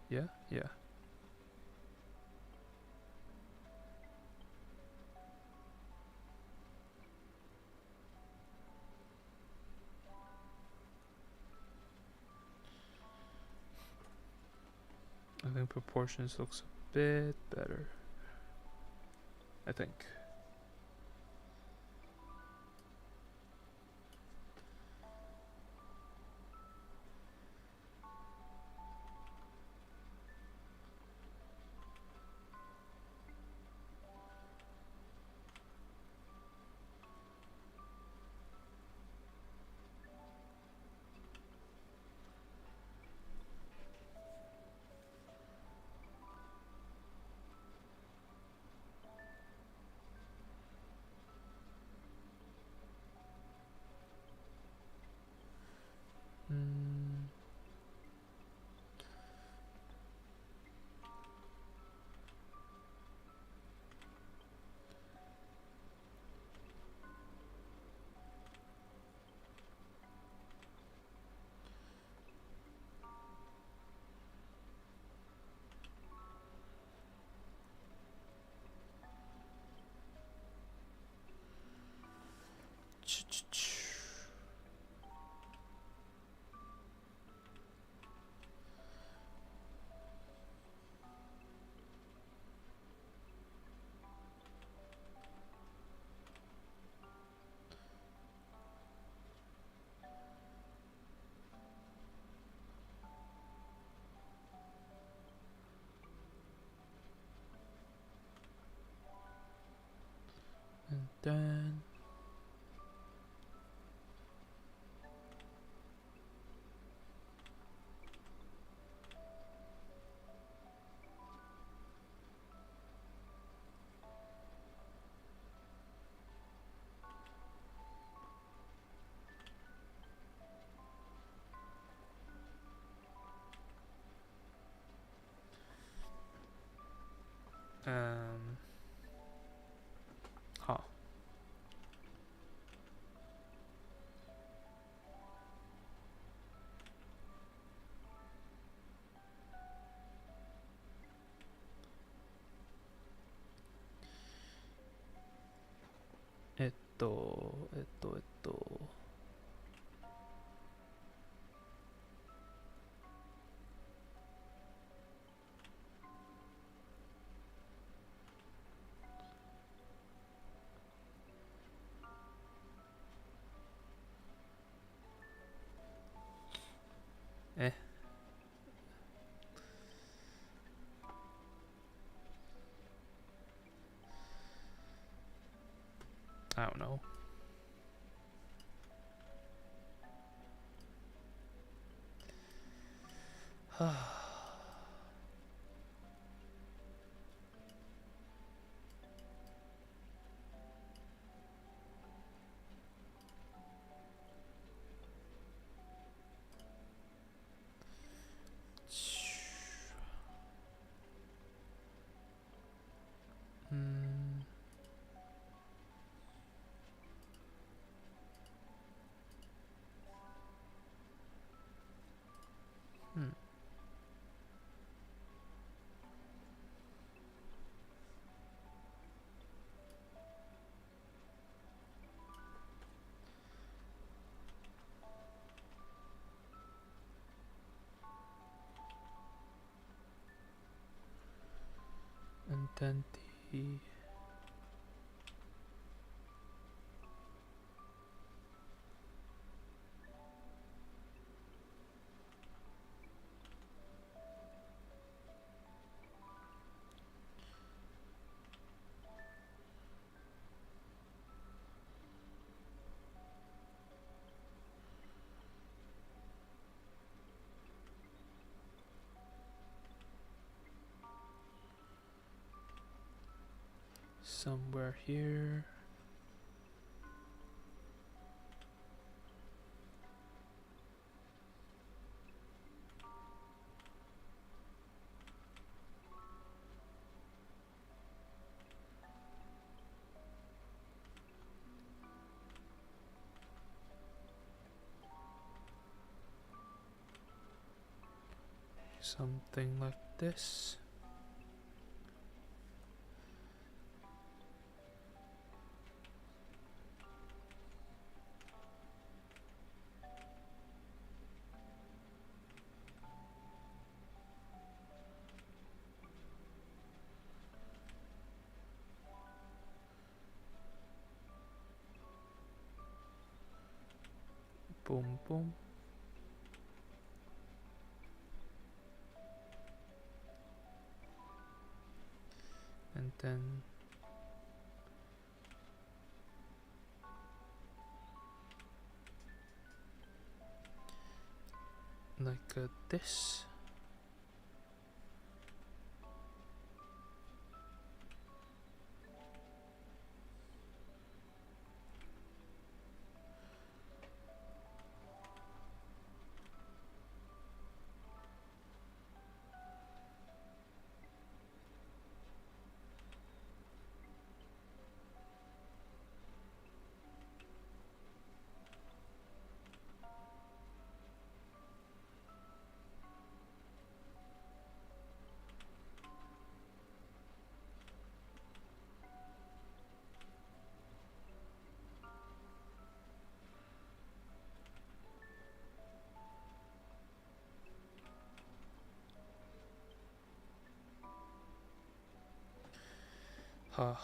Yeah, yeah. I think proportions looks a bit better. I think. dun. Huh. Esto. Eh, I don't know. Hmm. Hmm. And then the somewhere here. Something like this. Boom, boom. And then like this. Huh.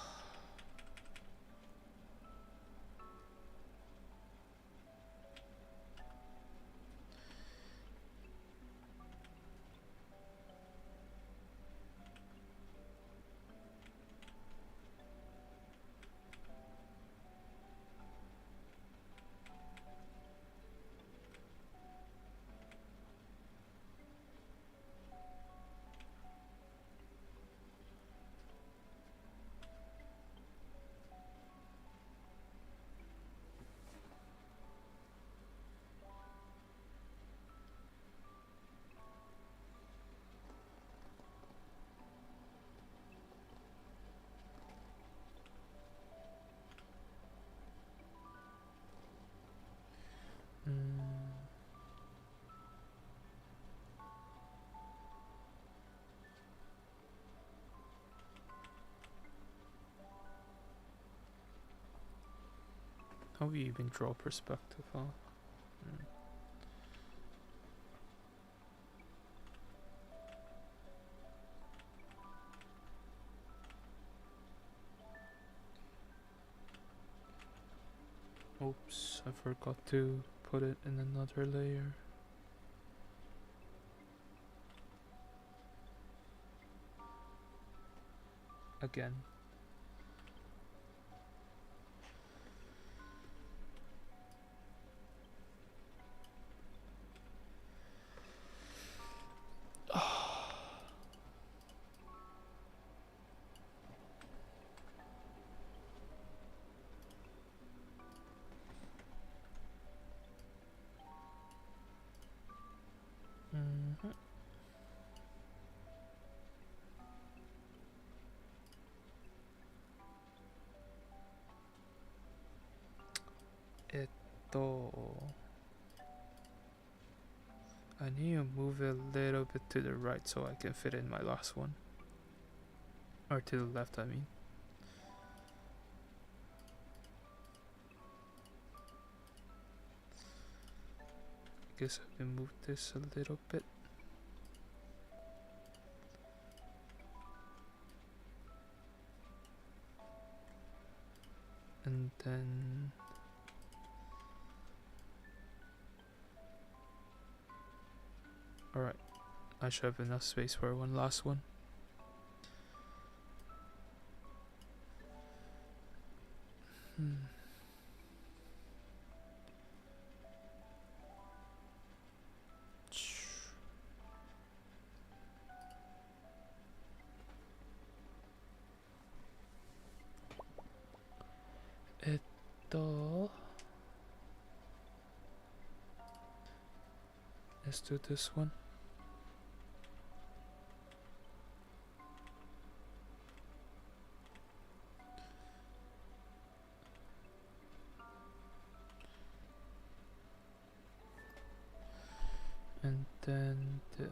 How do you even draw perspective, huh? Oops, I forgot to put it in another layer. Again. Mhm. I need to move it a little bit to the right so I can fit in my last one. Or to the left, I mean. I guess I can move this a little bit. And then alright, I should have enough space for one last one. Let's do this one. And then the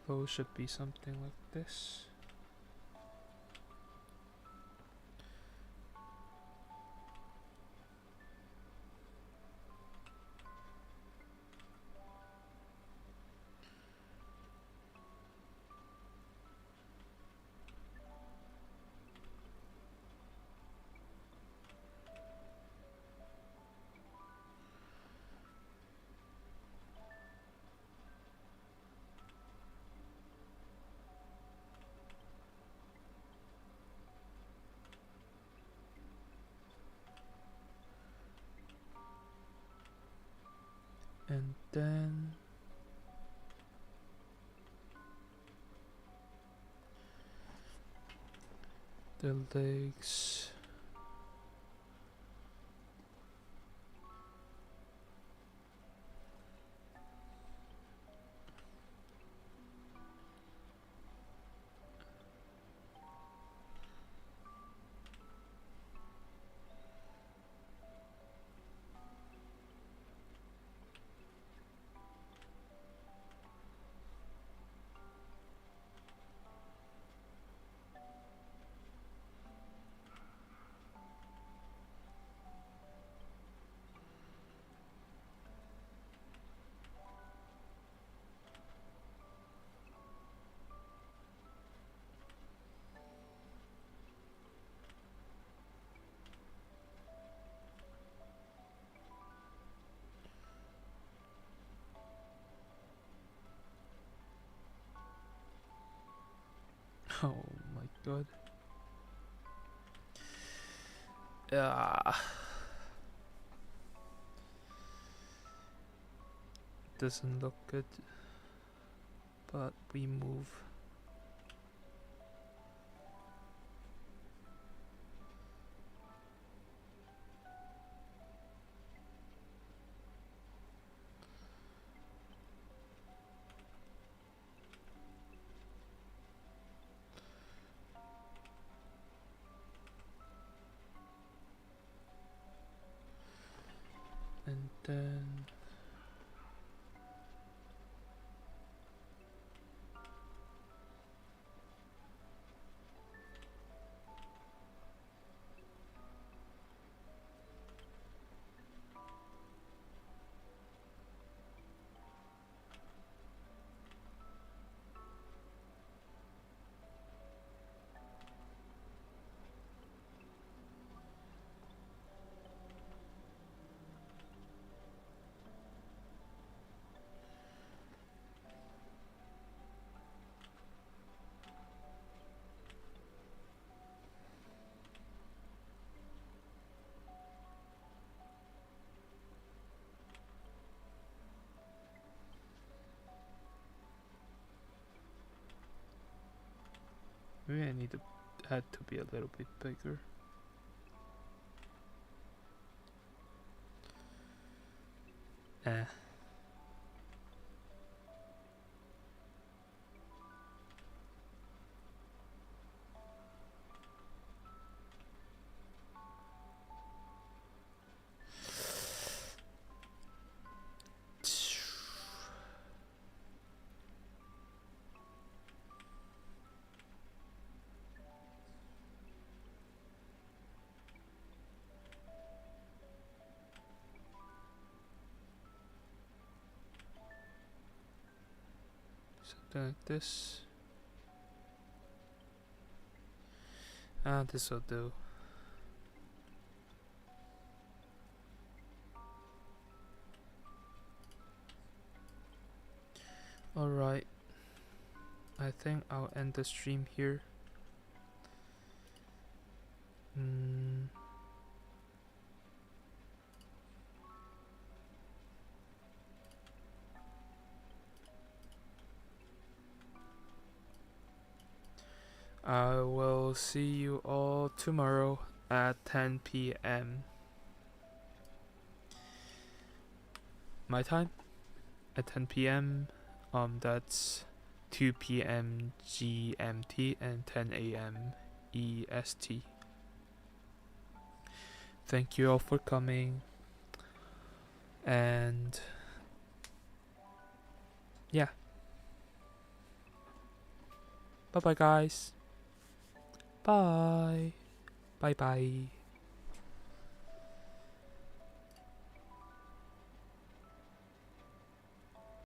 flow should be something like this. And then the legs. Oh my god. Ah, doesn't look good. But we move. And then maybe I need the head to be a little bit bigger. Eh. Something like this. Ah, this will do. Alright. I think I'll end the stream here. I will see you all tomorrow at 10 p.m. my time. At 10 p.m. That's 2 p.m. GMT and 10 a.m. EST. Thank you all for coming. And yeah. Bye bye, guys. Bye. Bye bye.